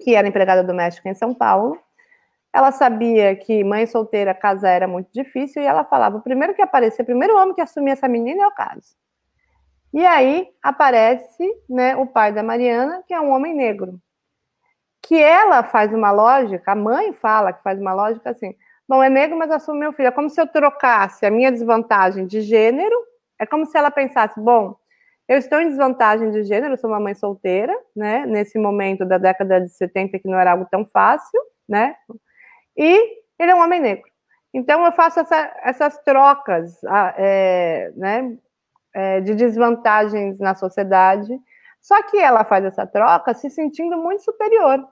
que era empregada doméstica em São Paulo. Ela sabia que mãe solteira casar era muito difícil e ela falava, o primeiro que aparecer, o primeiro homem que assumir essa menina é o caso. E aí aparece, né, o pai da Mariana, que é um homem negro. Que ela faz uma lógica, a mãe fala que faz uma lógica assim, bom, é negro, mas assume meu filho. É como se eu trocasse a minha desvantagem de gênero, é como se ela pensasse, bom, eu estou em desvantagem de gênero, eu sou uma mãe solteira, né, nesse momento da década de 70, que não era algo tão fácil, né, e ele é um homem negro. Então, eu faço essas trocas, né, de desvantagens na sociedade, só que ela faz essa troca se sentindo muito superior,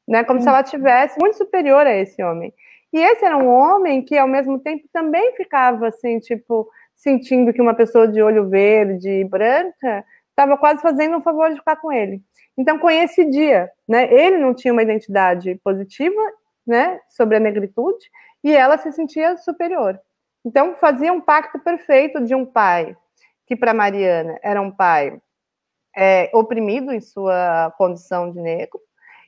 né? Como se ela tivesse muito superior a esse homem. E esse era um homem que, ao mesmo tempo, também ficava, assim, tipo, sentindo que uma pessoa de olho verde e branca estava quase fazendo um favor de ficar com ele. Então, coincidia, né? Ele não tinha uma identidade positiva, né, sobre a negritude, e ela se sentia superior. Então, fazia um pacto perfeito de um pai, que para Mariana era um pai oprimido em sua condição de negro,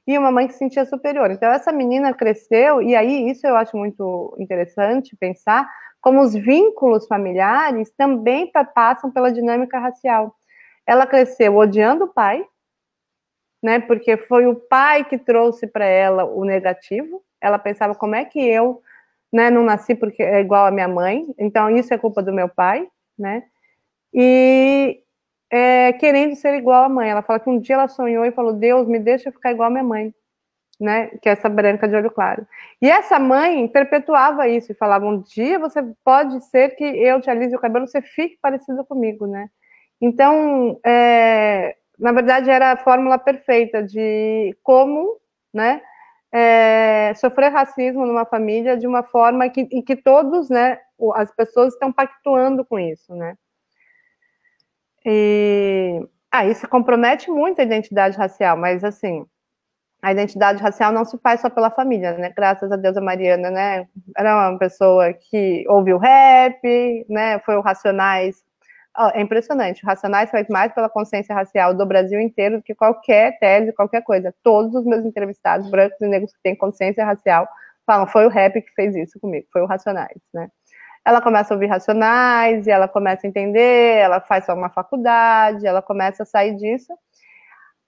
e uma mãe que se sentia superior. Então, essa menina cresceu, e aí isso eu acho muito interessante pensar, como os vínculos familiares também passam pela dinâmica racial. Ela cresceu odiando o pai, né? Porque foi o pai que trouxe para ela o negativo. Ela pensava, como é que eu, né, não nasci porque é igual a minha mãe, então isso é culpa do meu pai, né? E querendo ser igual à mãe. Ela fala que um dia ela sonhou e falou, Deus, me deixa ficar igual à minha mãe, né? Que é essa branca de olho claro. E essa mãe perpetuava isso e falava, um dia você pode ser que eu te alise o cabelo, você fique parecido comigo, né? Então, na verdade, era a fórmula perfeita de como, né, sofrer racismo numa família de uma forma que todos, né, as pessoas estão pactuando com isso, né? E isso compromete muito a identidade racial, mas assim, a identidade racial não se faz só pela família, né? Graças a Deus a Mariana, né, era uma pessoa que ouviu rap, né, foi o Racionais. É impressionante, o Racionais faz mais pela consciência racial do Brasil inteiro do que qualquer tese, qualquer coisa. Todos os meus entrevistados, brancos e negros que têm consciência racial, falam, foi o rap que fez isso comigo, foi o Racionais, né? Ela começa a ouvir Racionais, e ela começa a entender, ela faz só uma faculdade, ela começa a sair disso,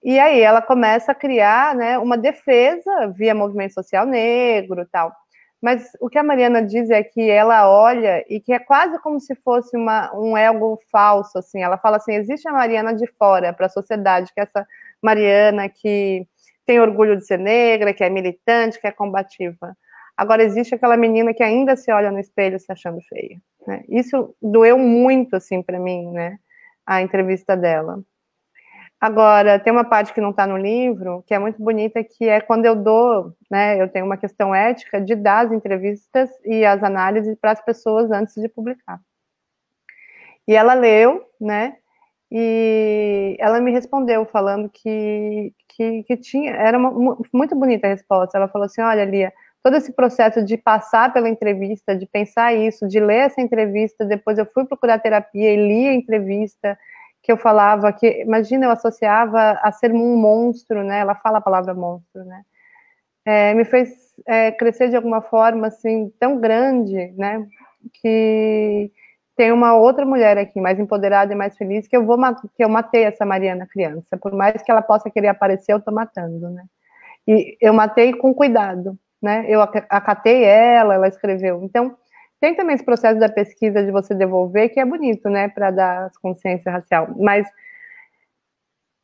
e aí ela começa a criar, né, uma defesa via movimento social negro e tal. Mas o que a Mariana diz é que ela olha e que é quase como se fosse um ego falso, assim. Ela fala assim, existe a Mariana de fora para a sociedade, que é essa Mariana que tem orgulho de ser negra, que é militante, que é combativa. Agora existe aquela menina que ainda se olha no espelho se achando feia, né? Isso doeu muito, assim, para mim, né, a entrevista dela. Agora, tem uma parte que não está no livro, que é muito bonita, que é quando eu dou, né, eu tenho uma questão ética de dar as entrevistas e as análises para as pessoas antes de publicar. E ela leu, né, e ela me respondeu falando que tinha, era muito bonita a resposta. Ela falou assim, olha, Lia, todo esse processo de passar pela entrevista, de pensar isso, de ler essa entrevista, depois eu fui procurar terapia e li a entrevista, que eu falava que, imagina, eu associava a ser um monstro, né? Ela fala a palavra monstro, né? Me fez crescer de alguma forma, assim, tão grande, né? Que tem uma outra mulher aqui, mais empoderada e mais feliz, que eu matei essa Mariana criança. Por mais que ela possa querer aparecer, eu tô matando, né? E eu matei com cuidado, né? Eu acatei ela escreveu. Então, tem também esse processo da pesquisa de você devolver, que é bonito, né, para dar consciência racial. Mas,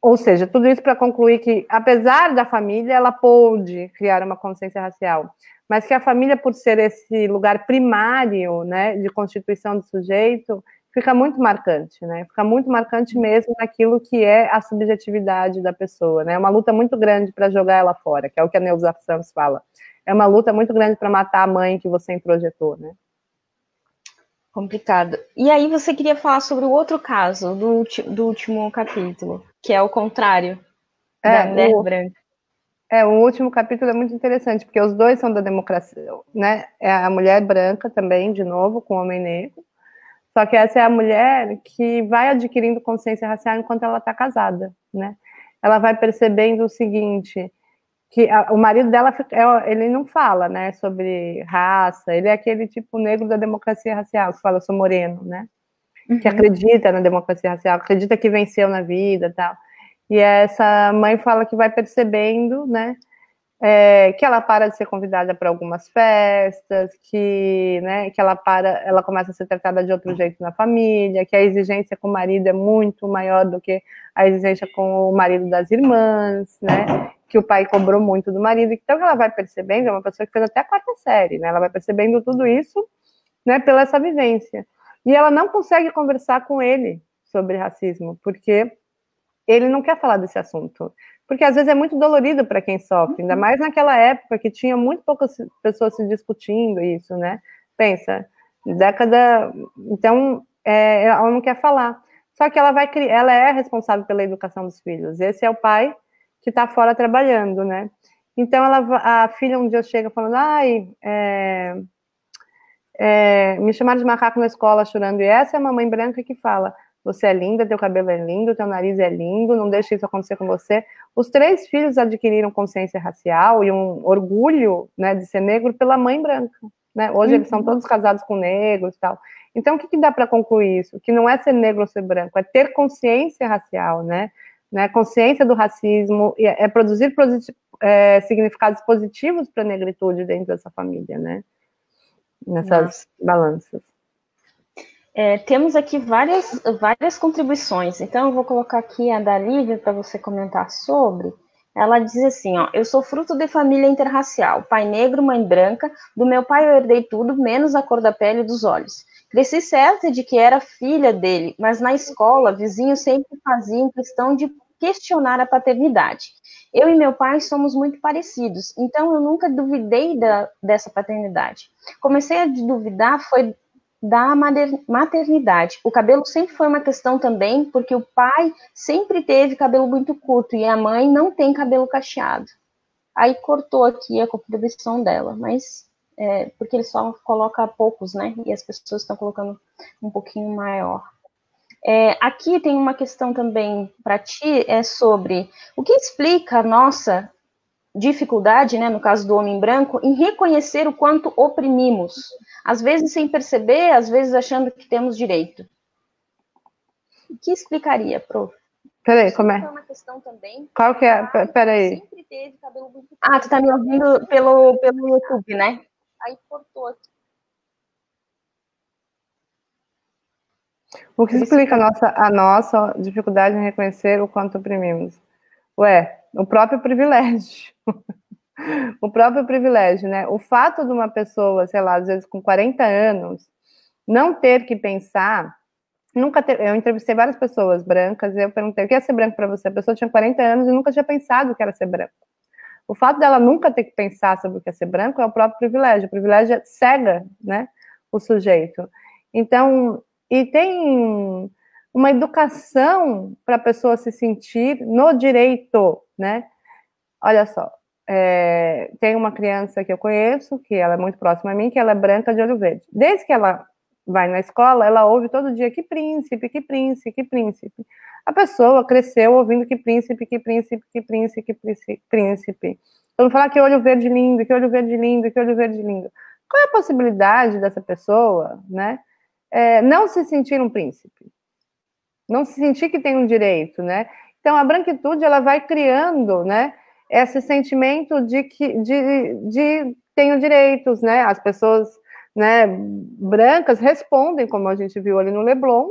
ou seja, tudo isso para concluir que, apesar da família, ela pôde criar uma consciência racial, mas que a família, por ser esse lugar primário, né, de constituição do sujeito, fica muito marcante, né? Fica muito marcante mesmo naquilo que é a subjetividade da pessoa, né? É uma luta muito grande para jogar ela fora, que é o que a Neuza Santos fala. É uma luta muito grande para matar a mãe que você introjetou, né? Complicado. E aí você queria falar sobre o outro caso do último capítulo, que é o contrário da mulher branca. O último capítulo é muito interessante, porque os dois são da democracia, né? É a mulher branca também, de novo, com o homem negro. Só que essa é a mulher que vai adquirindo consciência racial enquanto ela está casada, né? Ela vai percebendo o seguinte, que o marido dela, ele não fala, né, sobre raça, ele é aquele tipo negro da democracia racial, que fala, eu sou moreno, né? Que acredita na democracia racial, acredita que venceu na vida e tal. E essa mãe fala que vai percebendo, né, que ela para de ser convidada para algumas festas, né, que ela começa a ser tratada de outro jeito na família, que a exigência com o marido é muito maior do que a exigência com o marido das irmãs, né, que o pai cobrou muito do marido. Então ela vai percebendo, é uma pessoa que fez até a 4ª série, né, ela vai percebendo tudo isso, né, pela essa vivência. E ela não consegue conversar com ele sobre racismo, porque ele não quer falar desse assunto. Porque às vezes é muito dolorido para quem sofre, ainda mais naquela época que tinha muito poucas pessoas se discutindo isso, né? Pensa, década... Então, ela não quer falar. Só que ela é responsável pela educação dos filhos. Esse é o pai que está fora trabalhando, né? Então, a filha um dia chega falando, me chamaram de macaco na escola chorando, e essa é a mamãe branca que fala, você é linda, teu cabelo é lindo, teu nariz é lindo, não deixe isso acontecer com você. Os 3 filhos adquiriram consciência racial e um orgulho, né, de ser negro pela mãe branca, né? Hoje eles são todos casados com negros e tal. Então, o que dá para concluir isso? Que não é ser negro ou ser branco, é ter consciência racial, né? Consciência do racismo, é produzir significados positivos para a negritude dentro dessa família, né? Nessas balanças. Temos aqui várias contribuições, então eu vou colocar aqui a da Lívia para você comentar sobre. Ela diz assim, ó, eu sou fruto de família interracial, pai negro, mãe branca, do meu pai eu herdei tudo, menos a cor da pele e dos olhos. Cresci certa de que era filha dele, mas na escola, vizinhos sempre faziam questão de questionar a paternidade. Eu e meu pai somos muito parecidos, então eu nunca duvidei dessa paternidade. Comecei a duvidar foi da maternidade. O cabelo sempre foi uma questão também, porque o pai sempre teve cabelo muito curto e a mãe não tem cabelo cacheado. Aí cortou aqui a contribuição dela, mas porque ele só coloca poucos, né? E as pessoas estão colocando um pouquinho maior. Aqui tem uma questão também para ti, sobre o que explica a nossa dificuldade, né, no caso do homem branco, em reconhecer o quanto oprimimos, às vezes sem perceber, às vezes achando que temos direito. O que explicaria, prof? Peraí, como é? Uma questão também. Qual que é? Peraí. Sempre teve cabelo muito... tu tá me ouvindo pelo YouTube, né? Aí cortou aqui. O que explica a nossa dificuldade em reconhecer o quanto oprimimos? O próprio privilégio. O próprio privilégio, né? O fato de uma pessoa, sei lá, às vezes com 40 anos, não ter que pensar, eu entrevistei várias pessoas brancas, e eu perguntei, o que é ser branco para você? A pessoa tinha 40 anos e nunca tinha pensado o que era ser branco. O fato dela nunca ter que pensar sobre o que é ser branco é o próprio privilégio. O privilégio cega, né, o sujeito. Então, e tem uma educação para a pessoa se sentir no direito, né? Olha só, tem uma criança que eu conheço, que ela é muito próxima a mim, que ela é branca de olho verde. Desde que ela vai na escola, ela ouve todo dia que príncipe, que príncipe, que príncipe. A pessoa cresceu ouvindo que príncipe, que príncipe, que príncipe, que príncipe. Então, falar que olho verde lindo, que olho verde lindo, que olho verde lindo. Qual é a possibilidade dessa pessoa, né, não se sentir um príncipe? Não se sentir que tem um direito, né? Então, a branquitude, ela vai criando, né, esse sentimento de que tenho direitos, né? As pessoas, né, brancas respondem, como a gente viu ali no Leblon,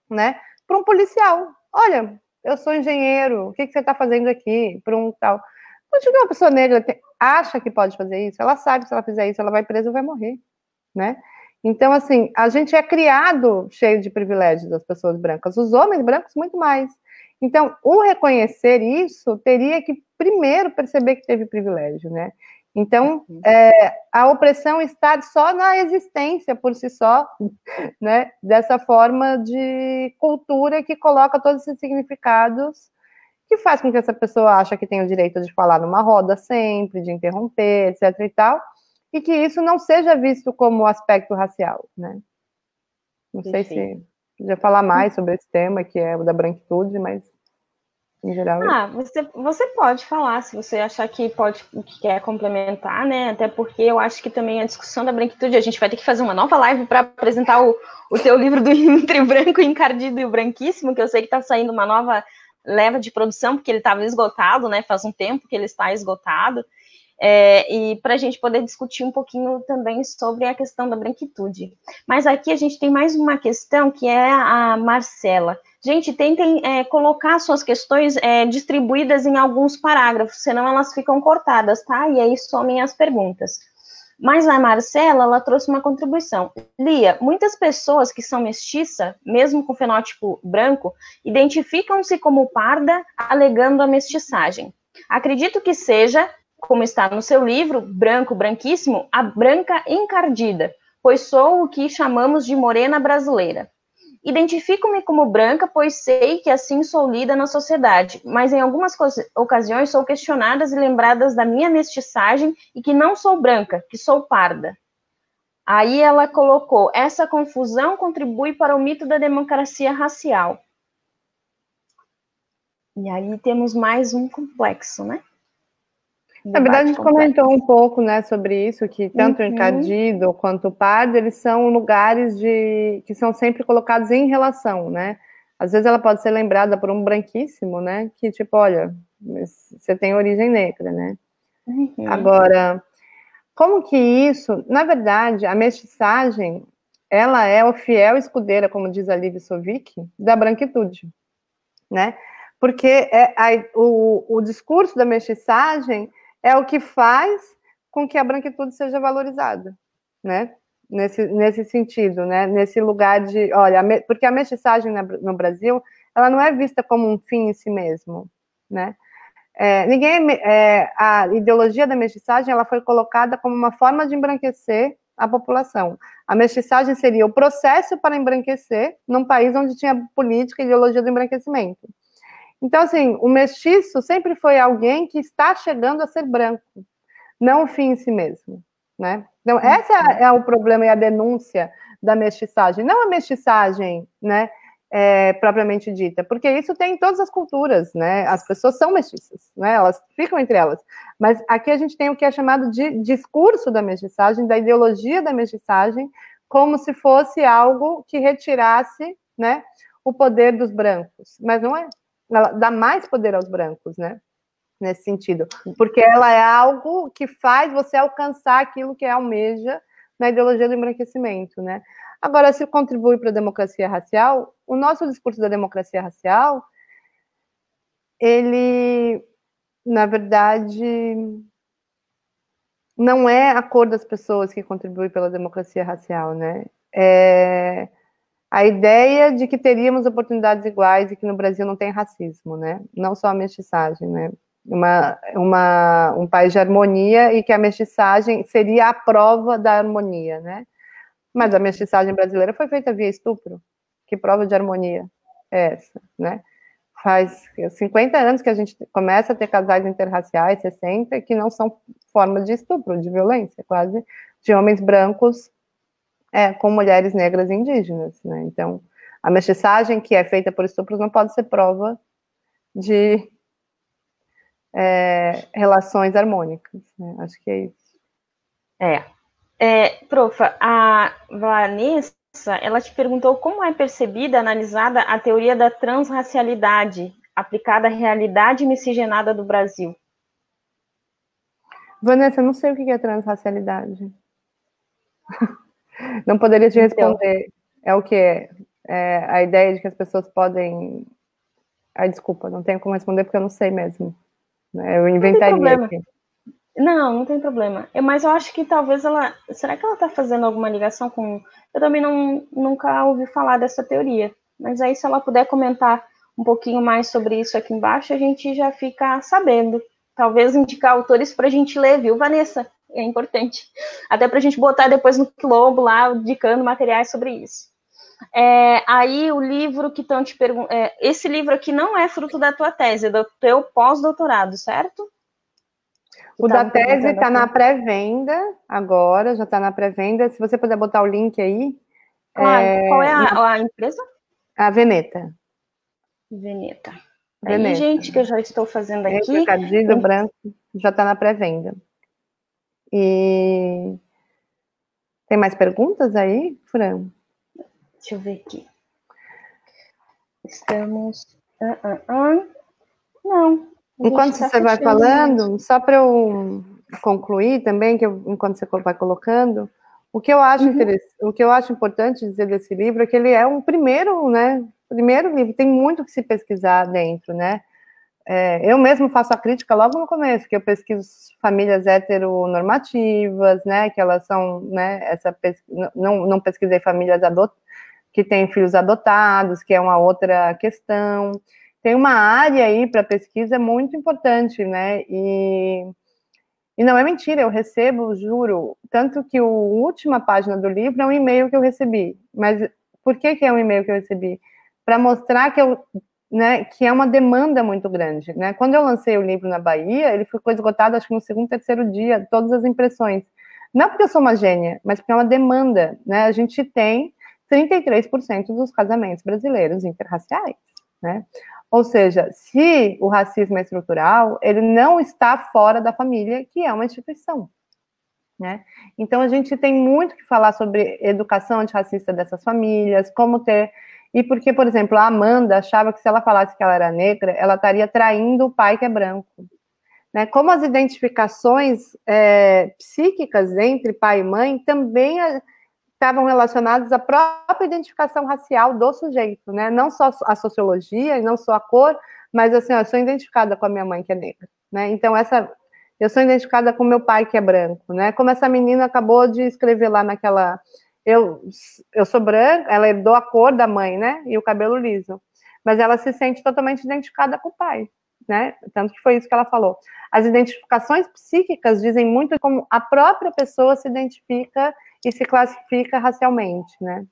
né, para um policial. Olha, eu sou engenheiro, o que você está fazendo aqui? Para um tal. Quando uma pessoa negra acha que pode fazer isso, ela sabe que se ela fizer isso, ela vai presa ou vai morrer, né? Então, assim, a gente é criado cheio de privilégios das pessoas brancas, os homens brancos muito mais. Então, o reconhecer isso teria que primeiro perceber que teve privilégio, né? Então, a opressão está só na existência por si só, né? Dessa forma de cultura que coloca todos esses significados, que faz com que essa pessoa ache que tem o direito de falar numa roda sempre, de interromper, etc e tal, e que isso não seja visto como aspecto racial, né? Não sei se podia falar mais sobre esse tema, que é o da branquitude, mas em geral... Você pode falar, se você achar que quer complementar, né? Até porque eu acho que também a discussão da branquitude, a gente vai ter que fazer uma nova live para apresentar o teu livro do Entre o Branco, Encardido e o Branquíssimo, que eu sei que está saindo uma nova leva de produção, porque ele estava esgotado, né? Faz um tempo que ele está esgotado. E para a gente poder discutir um pouquinho também sobre a questão da branquitude. Mas aqui a gente tem mais uma questão, que é a Marcela. Gente, tentem colocar suas questões distribuídas em alguns parágrafos, senão elas ficam cortadas, tá? E aí somem as perguntas. Mas a Marcela, ela trouxe uma contribuição. Lia, muitas pessoas que são mestiça, mesmo com fenótipo branco, identificam-se como parda, alegando a mestiçagem. Acredito que seja, como está no seu livro, Branco, Branquíssimo, a branca encardida, pois sou o que chamamos de morena brasileira. Identifico-me como branca, pois sei que assim sou lida na sociedade, mas em algumas ocasiões sou questionadas e lembradas da minha mestiçagem e que não sou branca, que sou parda. Aí ela colocou, essa confusão contribui para o mito da democracia racial. E aí temos mais um complexo, né? Na verdade, a gente comentou um pouco, né, sobre isso, que tanto o encardido quanto o pardo, eles são lugares que são sempre colocados em relação, né? Às vezes ela pode ser lembrada por um branquíssimo, né, que tipo, olha, você tem origem negra, né? Agora, como que isso, na verdade, a mestiçagem, ela é o fiel escudeira, como diz a Liv Sovic, da branquitude, né? Porque o discurso da mestiçagem é o que faz com que a branquitude seja valorizada, né? Nesse sentido, né? Nesse lugar de, olha, porque a mestiçagem no Brasil, ela não é vista como um fim em si mesmo, né? A ideologia da mestiçagem, ela foi colocada como uma forma de embranquecer a população. A mestiçagem seria o processo para embranquecer num país onde tinha política e ideologia do embranquecimento. Então, assim, o mestiço sempre foi alguém que está chegando a ser branco, não o fim em si mesmo, né? Então, esse é o problema e a denúncia da mestiçagem. Não a mestiçagem, né, propriamente dita, porque isso tem em todas as culturas, né? As pessoas são mestiças, né? Elas ficam entre elas. Mas aqui a gente tem o que é chamado de discurso da mestiçagem, da ideologia da mestiçagem, como se fosse algo que retirasse, né, o poder dos brancos. Mas não é. Ela dá mais poder aos brancos, né? Nesse sentido. Porque ela é algo que faz você alcançar aquilo que almeja na ideologia do embranquecimento, né? Agora, se contribui para a democracia racial, o nosso discurso da democracia racial, ele, na verdade, não é a cor das pessoas que contribui pela democracia racial, né? É a ideia de que teríamos oportunidades iguais e que no Brasil não tem racismo, né? Não só a mestiçagem, né? Um país de harmonia e que a mestiçagem seria a prova da harmonia, né? Mas a mestiçagem brasileira foi feita via estupro. Que prova de harmonia é essa, né? Faz 50 anos que a gente começa a ter casais interraciais, 60, que não são forma de estupro, de violência, quase, de homens brancos com mulheres negras e indígenas, né? Então, a mestiçagem que é feita por estupros não pode ser prova de relações harmônicas, né? Acho que é isso. Profa, a Vanessa, ela te perguntou como é percebida, analisada a teoria da transracialidade aplicada à realidade miscigenada do Brasil. Vanessa, não sei o que é transracialidade. Não poderia te responder. É o que é a ideia de que as pessoas podem... Ai, desculpa, não tenho como responder porque eu não sei mesmo. Eu inventaria aqui. Não tem problema. Mas eu acho que talvez ela... Será que ela está fazendo alguma ligação com... Eu também nunca ouvi falar dessa teoria. Mas aí, se ela puder comentar um pouquinho mais sobre isso aqui embaixo, a gente já fica sabendo. Talvez indicar autores para a gente ler, viu, Vanessa? É importante. Até para a gente botar depois no Quilombo lá, indicando materiais sobre isso. Aí o livro que estão te perguntando... esse livro aqui não é fruto da tua tese, é do teu pós-doutorado, certo? O da tese está na pré-venda agora, já está na pré-venda. Se você puder botar o link aí. Qual é a empresa? A Veneta. Veneta. Aí, gente, que eu já estou fazendo aqui. Encardido branco, já está na pré-venda. E tem mais perguntas aí, Fran? Deixa eu ver aqui. Estamos... Não. Enquanto você vai falando, só para eu concluir também, enquanto você vai colocando, o que eu acho importante dizer desse livro é que ele é um primeiro livro, tem muito que se pesquisar dentro, né? Eu mesmo faço a crítica logo no começo, que eu pesquiso famílias heteronormativas, né? Que elas são, né? Não pesquisei famílias que têm filhos adotados, que é uma outra questão. Tem uma área aí para pesquisa muito importante, né? E não é mentira, eu recebo, juro, tanto que a última página do livro é um e-mail que eu recebi. Mas por que é um e-mail que eu recebi? Para mostrar que é uma demanda muito grande, né? Quando eu lancei o livro na Bahia, ele ficou esgotado, acho que no segundo, terceiro dia, todas as impressões. Não porque eu sou uma gênia, mas porque é uma demanda, né? A gente tem 33% dos casamentos brasileiros interraciais, né? Ou seja, se o racismo é estrutural, ele não está fora da família, que é uma instituição, né? Então, a gente tem muito que falar sobre educação antirracista dessas famílias, como ter... E porque, por exemplo, a Amanda achava que se ela falasse que ela era negra, ela estaria traindo o pai que é branco. Né? Como as identificações psíquicas entre pai e mãe também estavam relacionadas à própria identificação racial do sujeito, né? Não só a sociologia, não só a cor, mas assim, eu sou identificada com a minha mãe que é negra, né? Então eu sou identificada com meu pai que é branco, né? Como essa menina acabou de escrever lá naquela, eu sou branca, ela herdou a cor da mãe, né? E o cabelo liso, mas ela se sente totalmente identificada com o pai, né? Tanto que foi isso que ela falou. As identificações psíquicas dizem muito como a própria pessoa se identifica e se classifica racialmente, né?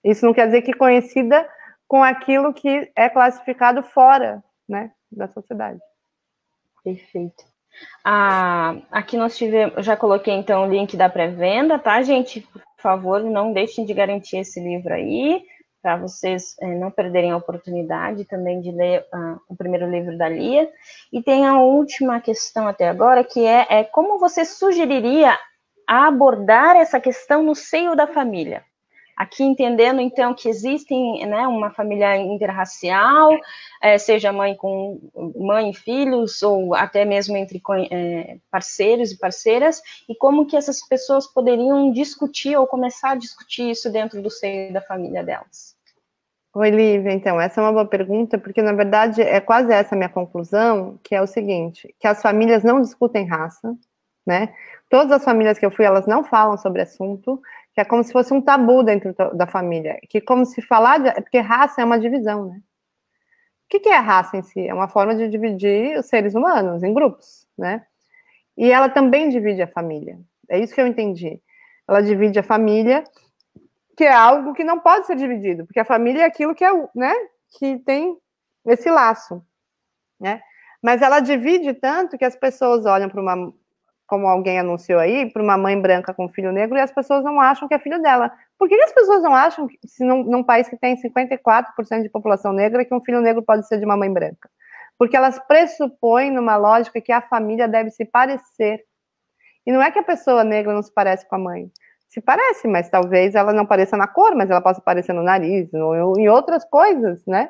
Isso não quer dizer que coincida com aquilo que é classificado fora, né, da sociedade. Perfeito. Aqui nós tivemos, eu já coloquei então o link da pré-venda, tá, gente? Por favor, não deixem de garantir esse livro aí, para vocês não perderem a oportunidade também de ler o primeiro livro da Lia. E tem a última questão até agora, que é como você sugeriria abordar essa questão no seio da família? Aqui entendendo, então, que existem, né, uma família interracial, seja mãe e filhos, ou até mesmo entre parceiros e parceiras, e como que essas pessoas poderiam discutir ou começar a discutir isso dentro do seio da família delas. Oi, Lívia, então, essa é uma boa pergunta, porque, na verdade, é quase essa a minha conclusão, que é o seguinte, que as famílias não discutem raça, né? Todas as famílias que eu fui, elas não falam sobre assunto, que é como se fosse um tabu dentro da família, que como se falar, porque raça é uma divisão, né? O que é a raça em si? É uma forma de dividir os seres humanos em grupos, né? E ela também divide a família, é isso que eu entendi. Ela divide a família, que é algo que não pode ser dividido, porque a família é aquilo que é, né, que tem esse laço, né? Mas ela divide tanto que as pessoas olham para uma, como alguém anunciou aí, para uma mãe branca com filho negro, e as pessoas não acham que é filho dela. Por que as pessoas não acham, que, se num país que tem 54% de população negra, que um filho negro pode ser de uma mãe branca? Porque elas pressupõem numa lógica que a família deve se parecer. E não é que a pessoa negra não se parece com a mãe. Se parece, mas talvez ela não pareça na cor, mas ela possa parecer no nariz, ou em outras coisas, né?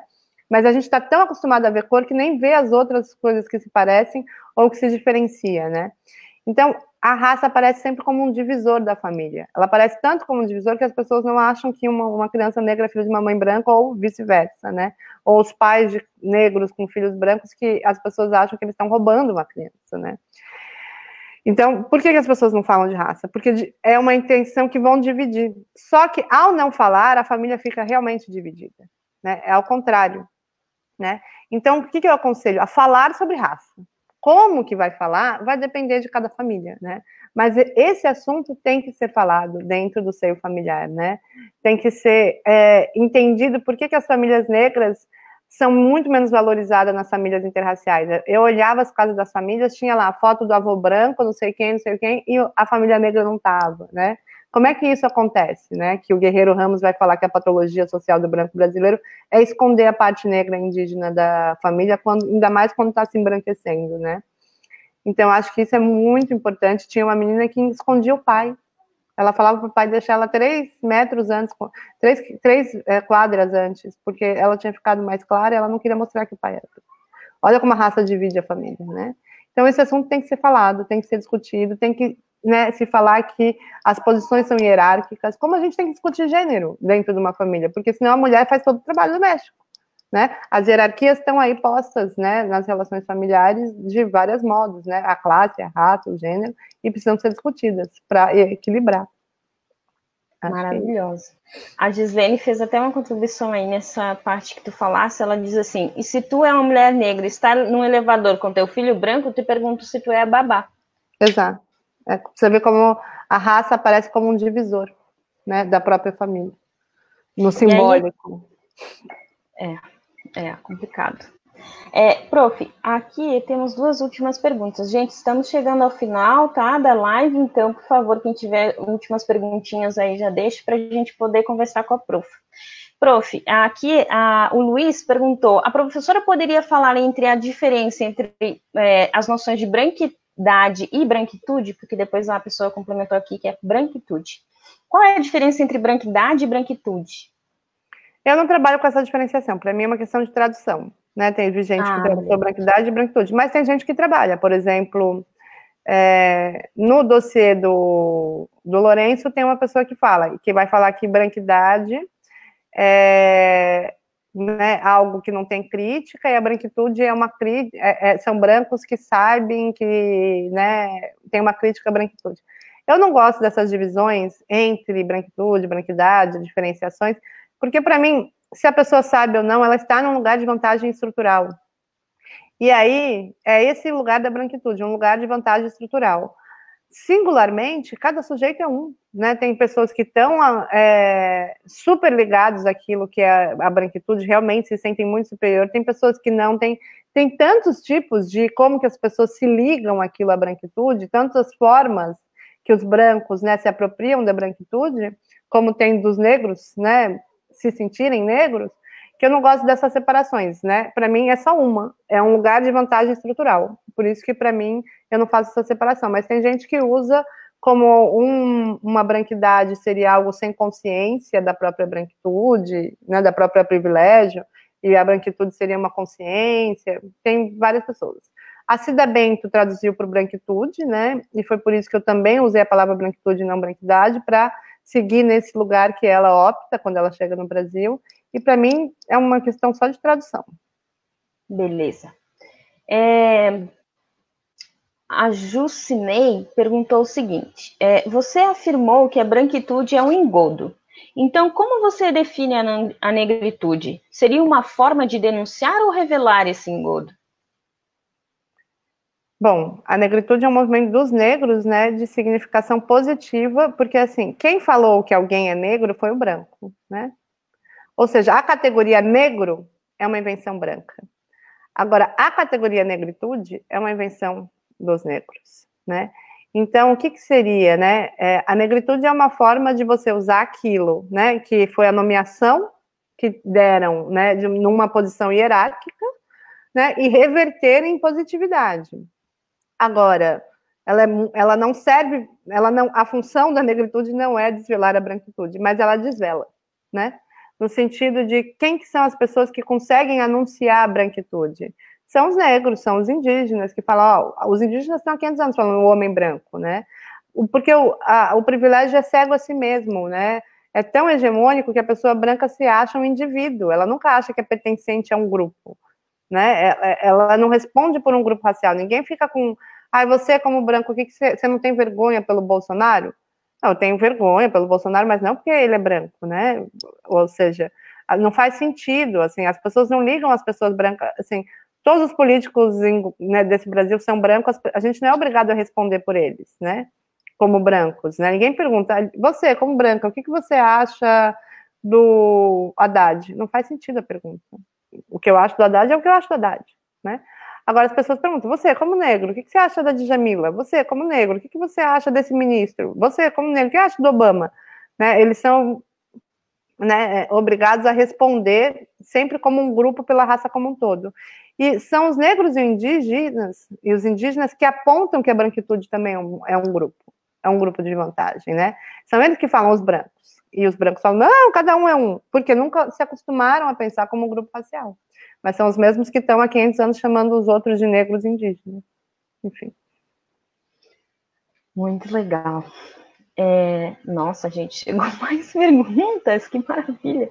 Mas a gente está tão acostumado a ver cor que nem vê as outras coisas que se parecem ou que se diferencia, né? Então, a raça aparece sempre como um divisor da família. Ela aparece tanto como um divisor que as pessoas não acham que uma criança negra é filho de uma mãe branca ou vice-versa, né? Ou os pais negros com filhos brancos que as pessoas acham que eles estão roubando uma criança, né? Então, por que as pessoas não falam de raça? Porque é uma intenção que vão dividir. Só que, ao não falar, a família fica realmente dividida, né? É ao contrário, né? Então, o que eu aconselho? A falar sobre raça. Como que vai falar, vai depender de cada família, né? Mas esse assunto tem que ser falado dentro do seio familiar, né? Tem que ser entendido por que as famílias negras são muito menos valorizadas nas famílias interraciais. Eu olhava as casas das famílias, tinha lá a foto do avô branco, não sei quem, e a família negra não estava, né? Como é que isso acontece, né? Que o Guerreiro Ramos vai falar que a patologia social do branco brasileiro é esconder a parte negra indígena da família, ainda mais quando está se embranquecendo, né? Então, acho que isso é muito importante. Tinha uma menina que escondia o pai. Ela falava para o pai deixar ela 3 metros antes, 3 quadras antes, porque ela tinha ficado mais clara e ela não queria mostrar que o pai era. Olha como a raça divide a família, né? Então, esse assunto tem que ser falado, tem que ser discutido, tem que, né, se falar que as posições são hierárquicas, como a gente tem que discutir gênero dentro de uma família, porque senão a mulher faz todo o trabalho doméstico, né? As hierarquias estão aí postas, né, nas relações familiares de vários modos, né? A classe, a raça, o gênero, e precisam ser discutidas para equilibrar. Maravilhosa. A Gislene fez até uma contribuição aí nessa parte que tu falasse, ela diz assim, e se tu é uma mulher negra, está num elevador com teu filho branco, eu te pergunto se tu é a babá. Exato. Você vê como a raça aparece como um divisor, né, da própria família, no simbólico. Aí, é complicado. Prof, aqui temos 2 últimas perguntas. Gente, estamos chegando ao final, tá, da live, então, por favor, quem tiver últimas perguntinhas aí, já deixe para a gente poder conversar com a prof. Prof, aqui o Luiz perguntou, a professora poderia falar entre a diferença entre as noções de branquidade e branquitude? Porque depois a pessoa complementou aqui que é branquitude. Qual é a diferença entre branquidade e branquitude? Eu não trabalho com essa diferenciação, para mim é uma questão de tradução, né? Tem gente que traduziu branquidade e branquitude, mas tem gente que trabalha, por exemplo, no dossiê do Lourenço tem uma pessoa que vai falar que branquidade né, algo que não tem crítica, e a branquitude são brancos que sabem que, né, tem uma crítica à branquitude. Eu não gosto dessas divisões entre branquitude, branquidade, diferenciações, porque para mim, se a pessoa sabe ou não, ela está num lugar de vantagem estrutural. E aí, é esse lugar da branquitude, um lugar de vantagem estrutural. Singularmente, cada sujeito é um, né? Tem pessoas que estão super ligados àquilo que é a branquitude, realmente se sentem muito superior. Tem pessoas que não, tem tantos tipos de como que as pessoas se ligam àquilo à branquitude, tantas formas que os brancos, né, se apropriam da branquitude, como tem dos negros, né, se sentirem negros, que eu não gosto dessas separações, né? Para mim é só uma, é um lugar de vantagem estrutural. Por isso que para mim eu não faço essa separação. Mas tem gente que usa como uma branquidade seria algo sem consciência da própria branquitude, né, da própria privilégio, e a branquitude seria uma consciência. Tem várias pessoas. A Cida Bento traduziu por branquitude, né? E foi por isso que eu também usei a palavra branquitude e não branquidade, para seguir nesse lugar que ela opta quando ela chega no Brasil. E para mim é uma questão só de tradução. Beleza. A Jucinei perguntou o seguinte, você afirmou que a branquitude é um engodo. Então, como você define a negritude? Seria uma forma de denunciar ou revelar esse engodo? Bom, a negritude é um movimento dos negros, né, de significação positiva, porque, assim, quem falou que alguém é negro foi o branco, né? Ou seja, a categoria negro é uma invenção branca. Agora, a categoria negritude é uma invenção dos negros, né? Então, o que seria, né? A negritude é uma forma de você usar aquilo, né, que foi a nomeação que deram, né, numa posição hierárquica, né, e reverter em positividade. Agora, ela não serve, a função da negritude não é desvelar a branquitude, mas ela desvela, né? No sentido de quem que são as pessoas que conseguem anunciar a branquitude? São os negros, são os indígenas, que falam, os indígenas estão há 500 anos falando o homem branco, né? Porque o privilégio é cego a si mesmo, né? É tão hegemônico que a pessoa branca se acha um indivíduo, ela nunca acha que é pertencente a um grupo, né? Ela não responde por um grupo racial, ninguém fica com, você como branco, o que você não tem vergonha pelo Bolsonaro? Não, eu tenho vergonha pelo Bolsonaro, mas não porque ele é branco, né? Ou seja, não faz sentido, assim, as pessoas não ligam as pessoas brancas, assim, todos os políticos, né, desse Brasil são brancos, a gente não é obrigado a responder por eles, né? Como brancos, né? Ninguém pergunta, você, como branca, o que você acha do Haddad? Não faz sentido a pergunta. O que eu acho do Haddad é o que eu acho do Haddad, né? Agora as pessoas perguntam, você, como negro, o que você acha da Djamila? Você, como negro, o que você acha desse ministro? Você, como negro, o que acha do Obama? Né? Eles são, né, obrigados a responder sempre como um grupo pela raça como um todo. E são os negros e os indígenas que apontam que a branquitude também é um grupo de vantagem, né? São eles que falam os brancos. E os brancos falam, não, cada um é um, porque nunca se acostumaram a pensar como um grupo racial. Mas são os mesmos que estão há 500 anos chamando os outros de negros indígenas. Enfim. Muito legal. Nossa, gente, chegou mais perguntas, que maravilha.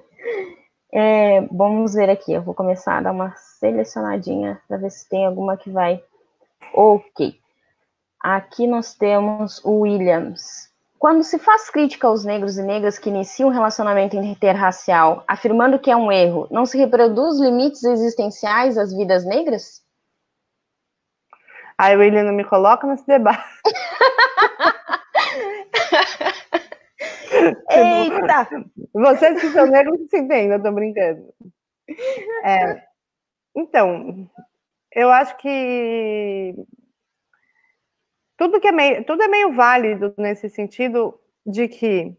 Vamos ver aqui, eu vou começar a dar uma selecionadinha para ver se tem alguma que vai. Ok. Aqui nós temos o Williams. Quando se faz crítica aos negros e negras que iniciam um relacionamento interracial, afirmando que é um erro, não se reproduz limites existenciais às vidas negras? Aí o William não me coloca nesse debate. Eita! Vocês que são negros que se entendem, eu tô brincando. Então, eu acho que tudo é meio válido nesse sentido de que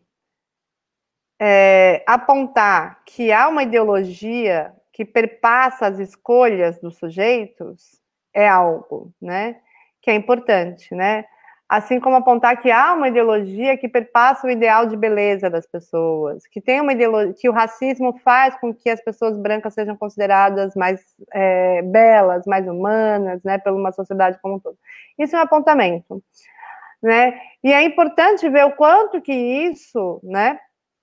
apontar que há uma ideologia que perpassa as escolhas dos sujeitos é algo, né, que é importante, né? Assim como apontar que há uma ideologia que perpassa o ideal de beleza das pessoas, que tem uma ideologia, que o racismo faz com que as pessoas brancas sejam consideradas mais belas, mais humanas, né, por uma sociedade como um todo. Isso é um apontamento, né? E é importante ver o quanto que isso, né,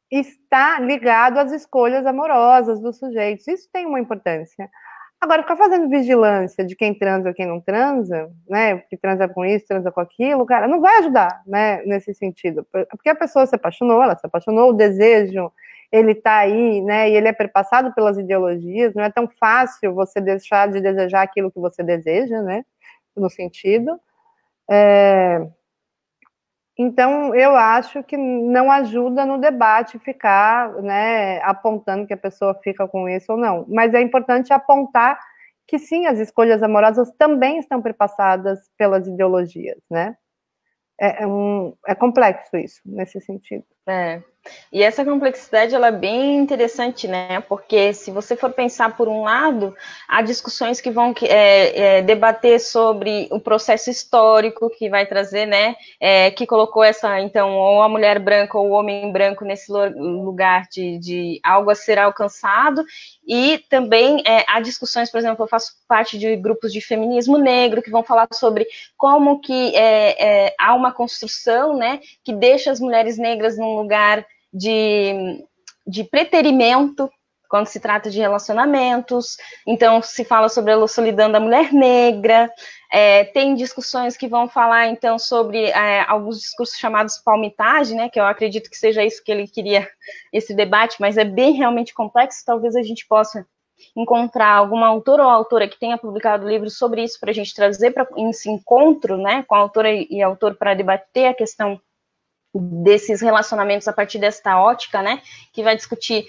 está ligado às escolhas amorosas dos sujeitos. Isso tem uma importância. Agora, ficar fazendo vigilância de quem transa ou quem não transa, né? Que transa com isso, transa com aquilo, cara, não vai ajudar, né? Nesse sentido. Porque a pessoa se apaixonou, ela se apaixonou, o desejo, ele tá aí, né? E ele é perpassado pelas ideologias, não é tão fácil você deixar de desejar aquilo que você deseja, né? No sentido. Então, eu acho que não ajuda no debate ficar, né, apontando que a pessoa fica com isso ou não. Mas é importante apontar que sim, as escolhas amorosas também estão perpassadas pelas ideologias, né? É complexo isso, nesse sentido. E essa complexidade ela é bem interessante, né? Porque se você for pensar por um lado, há discussões que vão debater sobre o processo histórico que vai trazer, né? Que colocou então, ou a mulher branca ou o homem branco nesse lugar de algo a ser alcançado. E também há discussões, por exemplo, eu faço parte de grupos de feminismo negro que vão falar sobre como que há uma construção, né? Que deixa as mulheres negras num lugar de preterimento quando se trata de relacionamentos. Então se fala sobre a solidão da mulher negra, tem discussões que vão falar então sobre alguns discursos chamados palmitagem, né, que eu acredito que seja isso que ele queria, esse debate, mas é bem realmente complexo. Talvez a gente possa encontrar alguma autora ou autora que tenha publicado livros sobre isso para a gente trazer para esse encontro, né, com a autora e autor para debater a questão desses relacionamentos a partir desta ótica, né, que vai discutir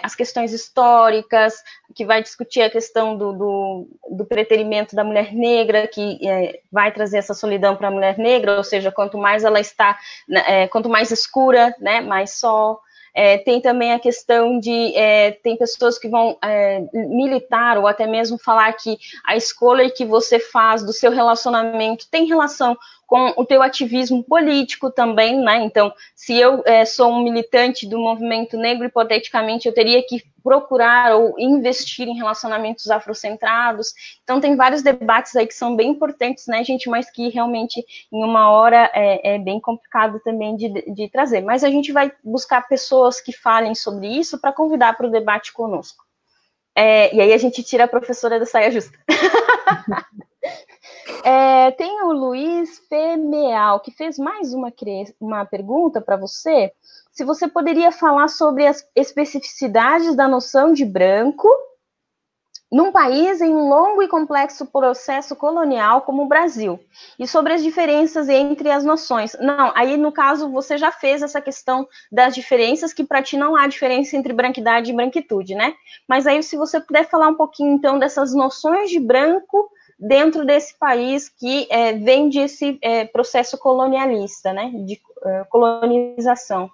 as questões históricas, que vai discutir a questão do preterimento da mulher negra, que vai trazer essa solidão para a mulher negra, ou seja, quanto mais ela está, quanto mais escura, né, mais sol. Tem também a questão de, tem pessoas que vão militar ou até mesmo falar que a escolha que você faz do seu relacionamento tem relação com o teu ativismo político também, né? Então, se eu sou um militante do movimento negro, hipoteticamente eu teria que procurar ou investir em relacionamentos afrocentrados. Então, tem vários debates aí que são bem importantes, né, gente, mas que realmente em uma hora é bem complicado também de trazer. Mas a gente vai buscar pessoas que falem sobre isso para convidar para o debate conosco. E aí a gente tira a professora da saia justa. Tem o Luiz Femeal, que fez mais uma pergunta para você. Se você poderia falar sobre as especificidades da noção de branco num país em um longo e complexo processo colonial como o Brasil, e sobre as diferenças entre as noções. Não, aí no caso você já fez essa questão das diferenças, que para ti não há diferença entre branquidade e branquitude, né? Mas aí se você puder falar um pouquinho então dessas noções de branco dentro desse país que vem desse processo colonialista, né? De colonização.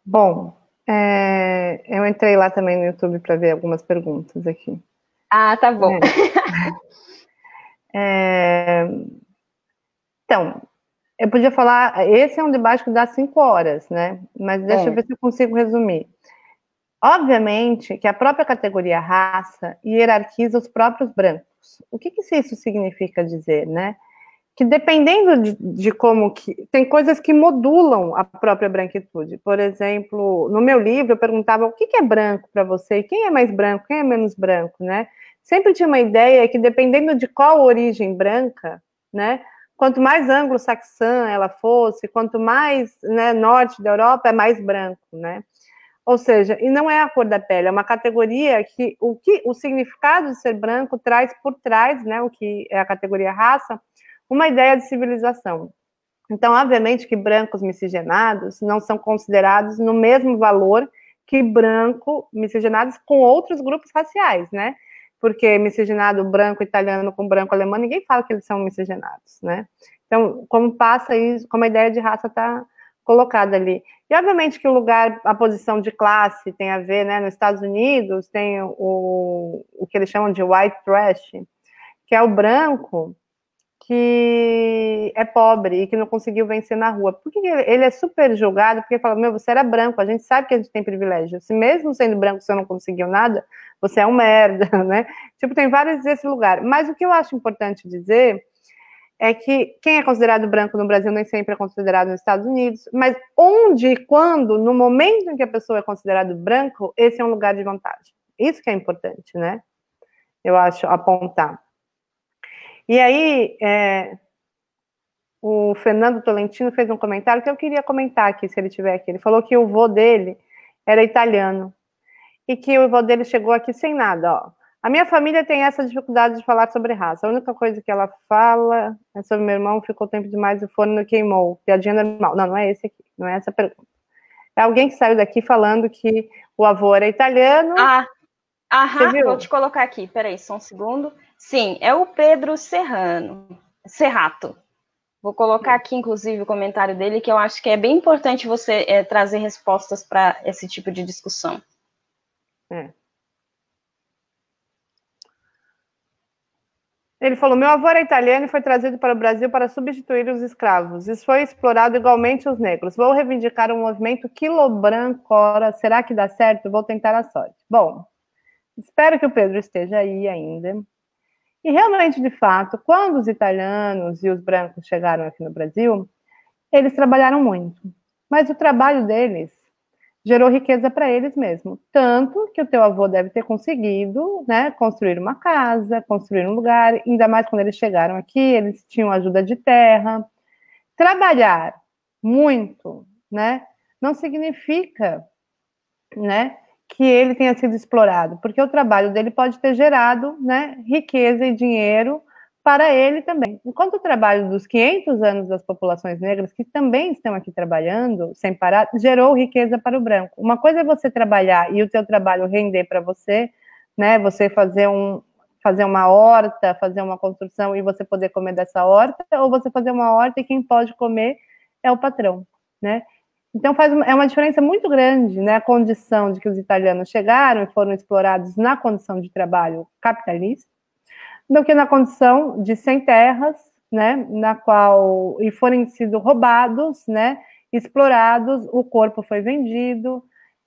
Bom, eu entrei lá também no YouTube para ver algumas perguntas aqui. Ah, tá bom. Então, eu podia falar, esse é um debate que dá 5 horas, né? Mas deixa eu ver se eu consigo resumir. Obviamente que a própria categoria raça hierarquiza os próprios brancos. O que isso significa dizer, né? Que dependendo de como que... Tem coisas que modulam a própria branquitude. Por exemplo, no meu livro eu perguntava o que é branco para você, quem é mais branco, quem é menos branco, né? Sempre tinha uma ideia que dependendo de qual origem branca, né? Quanto mais anglo-saxã ela fosse, quanto mais, né, norte da Europa, é mais branco, né? Ou seja, e não é a cor da pele, é uma categoria que o significado de ser branco traz por trás, né, o que é a categoria raça, uma ideia de civilização. Então, obviamente que brancos miscigenados não são considerados no mesmo valor que branco miscigenados com outros grupos raciais, né? Porque miscigenado branco italiano com branco alemão, ninguém fala que eles são miscigenados, né? Então, como passa isso, como a ideia de raça está colocada ali. E, obviamente, que o lugar, a posição de classe tem a ver, né? Nos Estados Unidos tem o que eles chamam de white trash, que é o branco que é pobre e que não conseguiu vencer na rua. Por que ele é super julgado? Porque fala, meu, você era branco, a gente sabe que a gente tem privilégio. Se mesmo sendo branco você não conseguiu nada, você é um merda, né? Tipo, tem vários desse lugar. Mas o que eu acho importante dizer é que quem é considerado branco no Brasil nem sempre é considerado nos Estados Unidos, mas onde e quando, no momento em que a pessoa é considerada branco, esse é um lugar de vantagem. Isso que é importante, né? Eu acho, apontar. E aí, o Fernando Tolentino fez um comentário que eu queria comentar aqui, se ele estiver aqui. Ele falou que o vô dele era italiano e que o vô dele chegou aqui sem nada, ó. A minha família tem essa dificuldade de falar sobre raça. A única coisa que ela fala é sobre meu irmão, ficou tempo demais e o forno queimou. Piadinha normal. Não, não é esse aqui, não é essa pergunta. É alguém que saiu daqui falando que o avô era italiano. Vou te colocar aqui, peraí, só um segundo. Sim, é o Pedro Serrato. Vou colocar aqui, inclusive, o comentário dele, que eu acho que é bem importante você trazer respostas para esse tipo de discussão. Ele falou, meu avô era italiano e foi trazido para o Brasil para substituir os escravos. Isso foi explorado igualmente os negros. Vou reivindicar um movimento quilobrancora. Será que dá certo? Vou tentar a sorte. Bom, espero que o Pedro esteja aí ainda. E realmente, de fato, quando os italianos e os brancos chegaram aqui no Brasil, eles trabalharam muito. Mas o trabalho deles gerou riqueza para eles mesmos. Tanto que o teu avô deve ter conseguido, né, construir uma casa, construir um lugar, ainda mais quando eles chegaram aqui, eles tinham ajuda de terra. Trabalhar muito, né, não significa, né, que ele tenha sido explorado, porque o trabalho dele pode ter gerado, né, riqueza e dinheiro para ele também. Enquanto o trabalho dos 500 anos das populações negras, que também estão aqui trabalhando sem parar, gerou riqueza para o branco. Uma coisa é você trabalhar e o teu trabalho render para você, né, você fazer uma horta, fazer uma construção e você poder comer dessa horta, ou você fazer uma horta e quem pode comer é o patrão, né? Então é uma diferença muito grande, né, a condição de que os italianos chegaram e foram explorados na condição de trabalho capitalista, do que na condição de sem terras, né, na qual e forem sido roubados, né, explorados, o corpo foi vendido.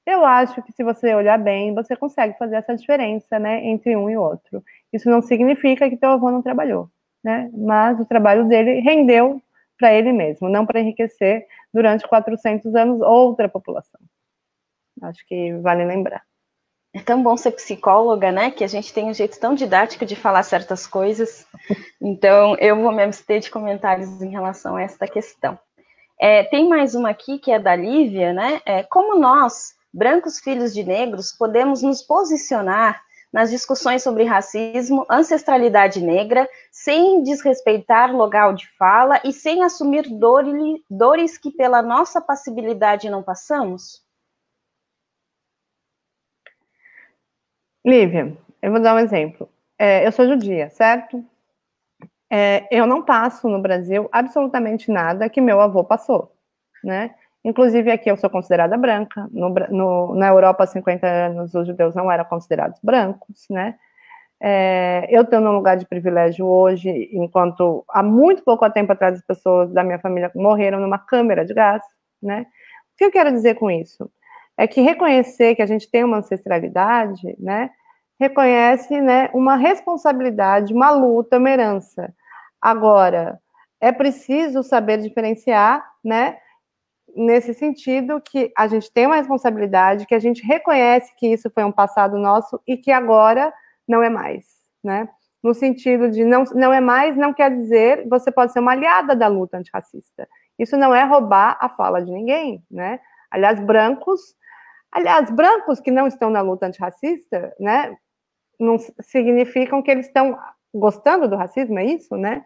Eu acho que se você olhar bem, você consegue fazer essa diferença, né, entre um e outro. Isso não significa que teu avô não trabalhou, né, mas o trabalho dele rendeu para ele mesmo, não para enriquecer durante 400 anos outra população. Acho que vale lembrar. É tão bom ser psicóloga, né? Que a gente tem um jeito tão didático de falar certas coisas. Então, eu vou me abster de comentários em relação a esta questão. Tem mais uma aqui, que é da Lívia, né? Como nós, brancos filhos de negros, podemos nos posicionar nas discussões sobre racismo, ancestralidade negra, sem desrespeitar local de fala e sem assumir dores que pela nossa passibilidade não passamos? Lívia, eu vou dar um exemplo. Eu sou judia, certo? Eu não passo no Brasil absolutamente nada que meu avô passou, né? Inclusive aqui eu sou considerada branca, na Europa há 50 anos os judeus não eram considerados brancos, né? Eu estou num lugar de privilégio hoje, enquanto há muito pouco tempo atrás as pessoas da minha família morreram numa câmara de gás, né? O que eu quero dizer com isso? É que reconhecer que a gente tem uma ancestralidade, né, reconhece, né, uma responsabilidade, uma luta, uma herança. Agora, é preciso saber diferenciar, né, nesse sentido que a gente tem uma responsabilidade, que a gente reconhece que isso foi um passado nosso e que agora não é mais, né? No sentido de não é mais, não quer dizer, você pode ser uma aliada da luta antirracista. Isso não é roubar a fala de ninguém, né? Aliás, brancos que não estão na luta antirracista, né, não significam que eles estão gostando do racismo, é isso, né?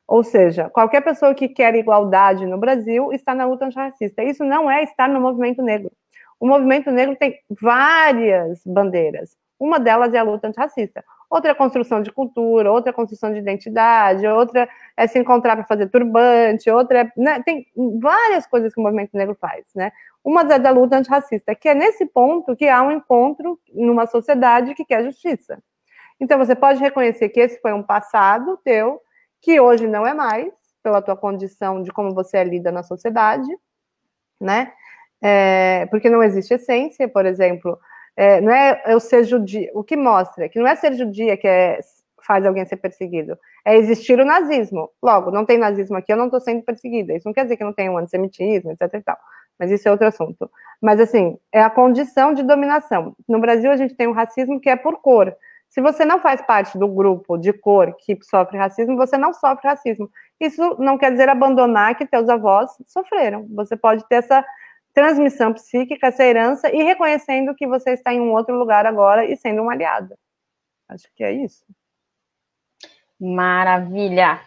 Ou seja, qualquer pessoa que quer igualdade no Brasil está na luta antirracista. Isso não é estar no movimento negro. O movimento negro tem várias bandeiras. Uma delas é a luta antirracista. outra é construção de cultura, outra é construção de identidade, outra é se encontrar para fazer turbante, outra é, né, tem várias coisas que o movimento negro faz, né? Uma é da luta antirracista, que é nesse ponto que há um encontro numa sociedade que quer justiça. Então você pode reconhecer que esse foi um passado teu, que hoje não é mais, pela tua condição de como você é lida na sociedade, né? Porque não existe essência, por exemplo, não é eu ser judia, o que mostra que não é ser judia que faz alguém ser perseguido, é existir o nazismo. Logo, não tem nazismo aqui, eu não estou sendo perseguida. Isso não quer dizer que não tem um antissemitismo, etc e tal. Mas isso é outro assunto. Mas, assim, é a condição de dominação. No Brasil, a gente tem um racismo que é por cor. Se você não faz parte do grupo de cor que sofre racismo, você não sofre racismo. Isso não quer dizer abandonar que teus avós sofreram. Você pode ter essa transmissão psíquica, essa herança, e reconhecendo que você está em um outro lugar agora e sendo uma aliada. Acho que é isso. Maravilha!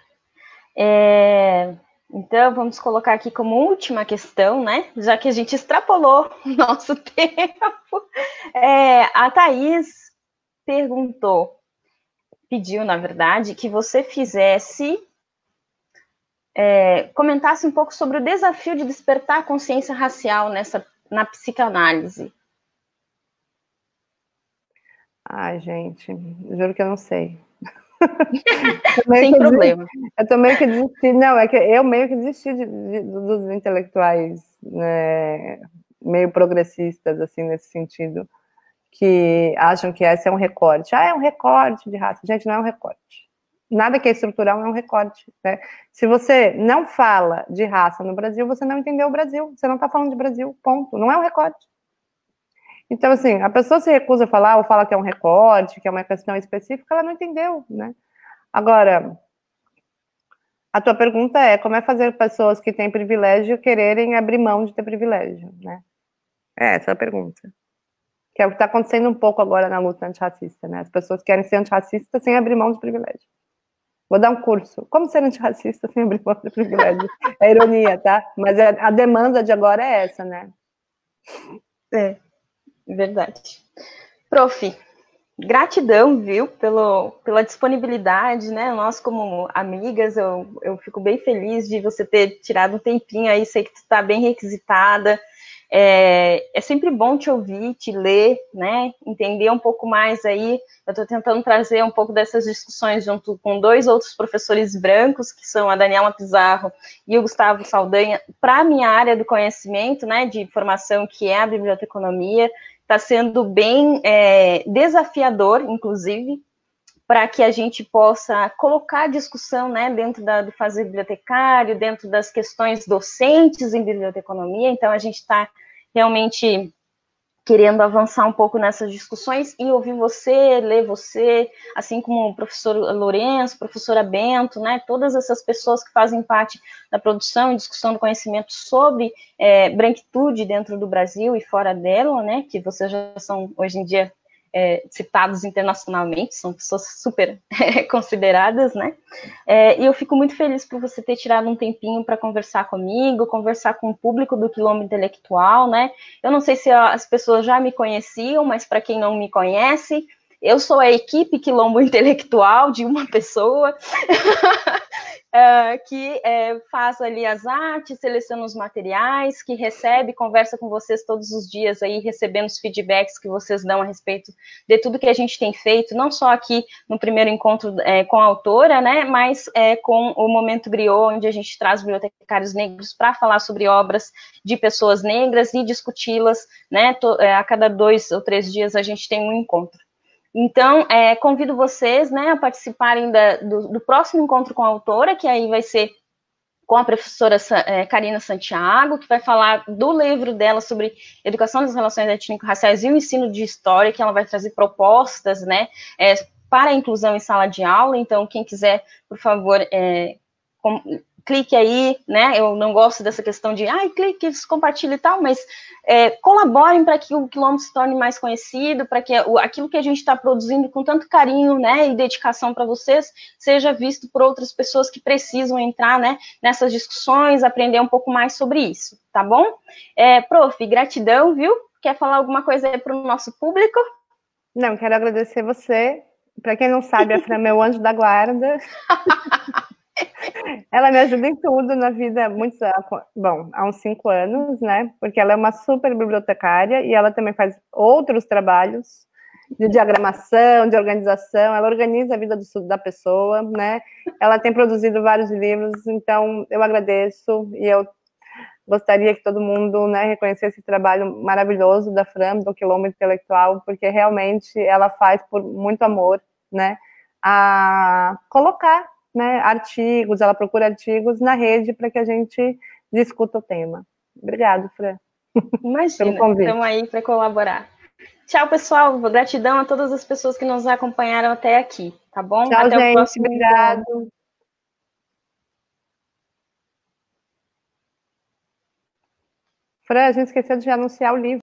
Então, vamos colocar aqui como última questão, né? Já que a gente extrapolou o nosso tempo. A Thaís pediu, na verdade, que você comentasse um pouco sobre o desafio de despertar a consciência racial na psicanálise. Ai, gente, juro que eu não sei. Sem problema. Eu tô meio que desisti, não, é que eu meio que desisti dos intelectuais, né, meio progressistas, assim, nesse sentido, que acham que esse é um recorte. É um recorte de raça. Gente, não é um recorte. Nada que é estrutural é um recorte, né? Se você não fala de raça no Brasil, você não entendeu o Brasil. Você não está falando de Brasil, ponto. Não é um recorte. Então, assim, a pessoa se recusa a falar ou fala que é um recorte, que é uma questão específica, ela não entendeu, né? Agora, a tua pergunta é como é fazer pessoas que têm privilégio quererem abrir mão de ter privilégio, né? Essa é a pergunta. Que é o que está acontecendo um pouco agora na luta antirracista, né? As pessoas querem ser antirracistas sem abrir mão de privilégio. Vou dar um curso. Como ser antirracista sem abrir mão de privilégio? É ironia, tá? Mas a demanda de agora é essa, né? Verdade. Prof, gratidão, viu, pela disponibilidade, né? Nós, como amigas, eu fico bem feliz de você ter tirado um tempinho aí, sei que tu está bem requisitada. É sempre bom te ouvir, te ler, né? Entender um pouco mais aí. Eu estou tentando trazer um pouco dessas discussões junto com dois outros professores brancos, que são a Daniela Pizarro e o Gustavo Saldanha, para a minha área do conhecimento, né, de formação, que é a biblioteconomia. Está sendo bem desafiador, inclusive, para que a gente possa colocar a discussão, né, dentro do fazer bibliotecário, dentro das questões docentes em biblioteconomia. Então, a gente está realmente querendo avançar um pouco nessas discussões e ouvir você, ler você, assim como o professor Lourenço, professora Bento, né, todas essas pessoas que fazem parte da produção e discussão do conhecimento sobre branquitude dentro do Brasil e fora dela, né, que vocês já são, hoje em dia, citados internacionalmente, são pessoas super consideradas, né? E eu fico muito feliz por você ter tirado um tempinho para conversar comigo, conversar com o público do Quilombo Intelectual, né? Eu não sei se as pessoas já me conheciam, mas para quem não me conhece, eu sou a equipe Quilombo Intelectual de uma pessoa que faz ali as artes, seleciona os materiais, que recebe, conversa com vocês todos os dias aí, recebendo os feedbacks que vocês dão a respeito de tudo que a gente tem feito, não só aqui no primeiro encontro com a autora, né, mas com o Momento Griot, onde a gente traz bibliotecários negros para falar sobre obras de pessoas negras e discuti-las, né, a cada 2 ou 3 dias a gente tem um encontro. Então, convido vocês, né, a participarem do próximo encontro com a autora, que aí vai ser com a professora Karina Santiago, que vai falar do livro dela sobre educação das relações étnico-raciais e o ensino de história, que ela vai trazer propostas, né, para a inclusão em sala de aula. Então, quem quiser, por favor, clique aí, né? Eu não gosto dessa questão de clique, compartilhe e tal, mas colaborem para que o Quilombo se torne mais conhecido, para que aquilo que a gente está produzindo com tanto carinho, né, e dedicação para vocês, seja visto por outras pessoas que precisam entrar, né, nessas discussões, aprender um pouco mais sobre isso, tá bom? Prof, gratidão, viu? Quer falar alguma coisa aí para o nosso público? Não, quero agradecer você Para quem não sabe, a Fran é meu anjo da guarda. Ela me ajuda em tudo na vida, há uns 5 anos, né? Porque ela é uma super bibliotecária e ela também faz outros trabalhos de diagramação, de organização. Ela organiza a vida da pessoa, né? Ela tem produzido vários livros, então eu agradeço e eu gostaria que todo mundo, né, reconhecesse esse trabalho maravilhoso da Fran, do Quilômetro Intelectual, porque realmente ela faz por muito amor, né, a colocar, né, artigos, ela procura artigos na rede para que a gente discuta o tema. Obrigada, Fran, pelo Imagina, convite. estamos aí para colaborar. Tchau, pessoal. Gratidão a todas as pessoas que nos acompanharam até aqui, tá bom? Tchau, Até o gente. próximo encontro. Obrigado. Fran, a gente esqueceu de anunciar o livro.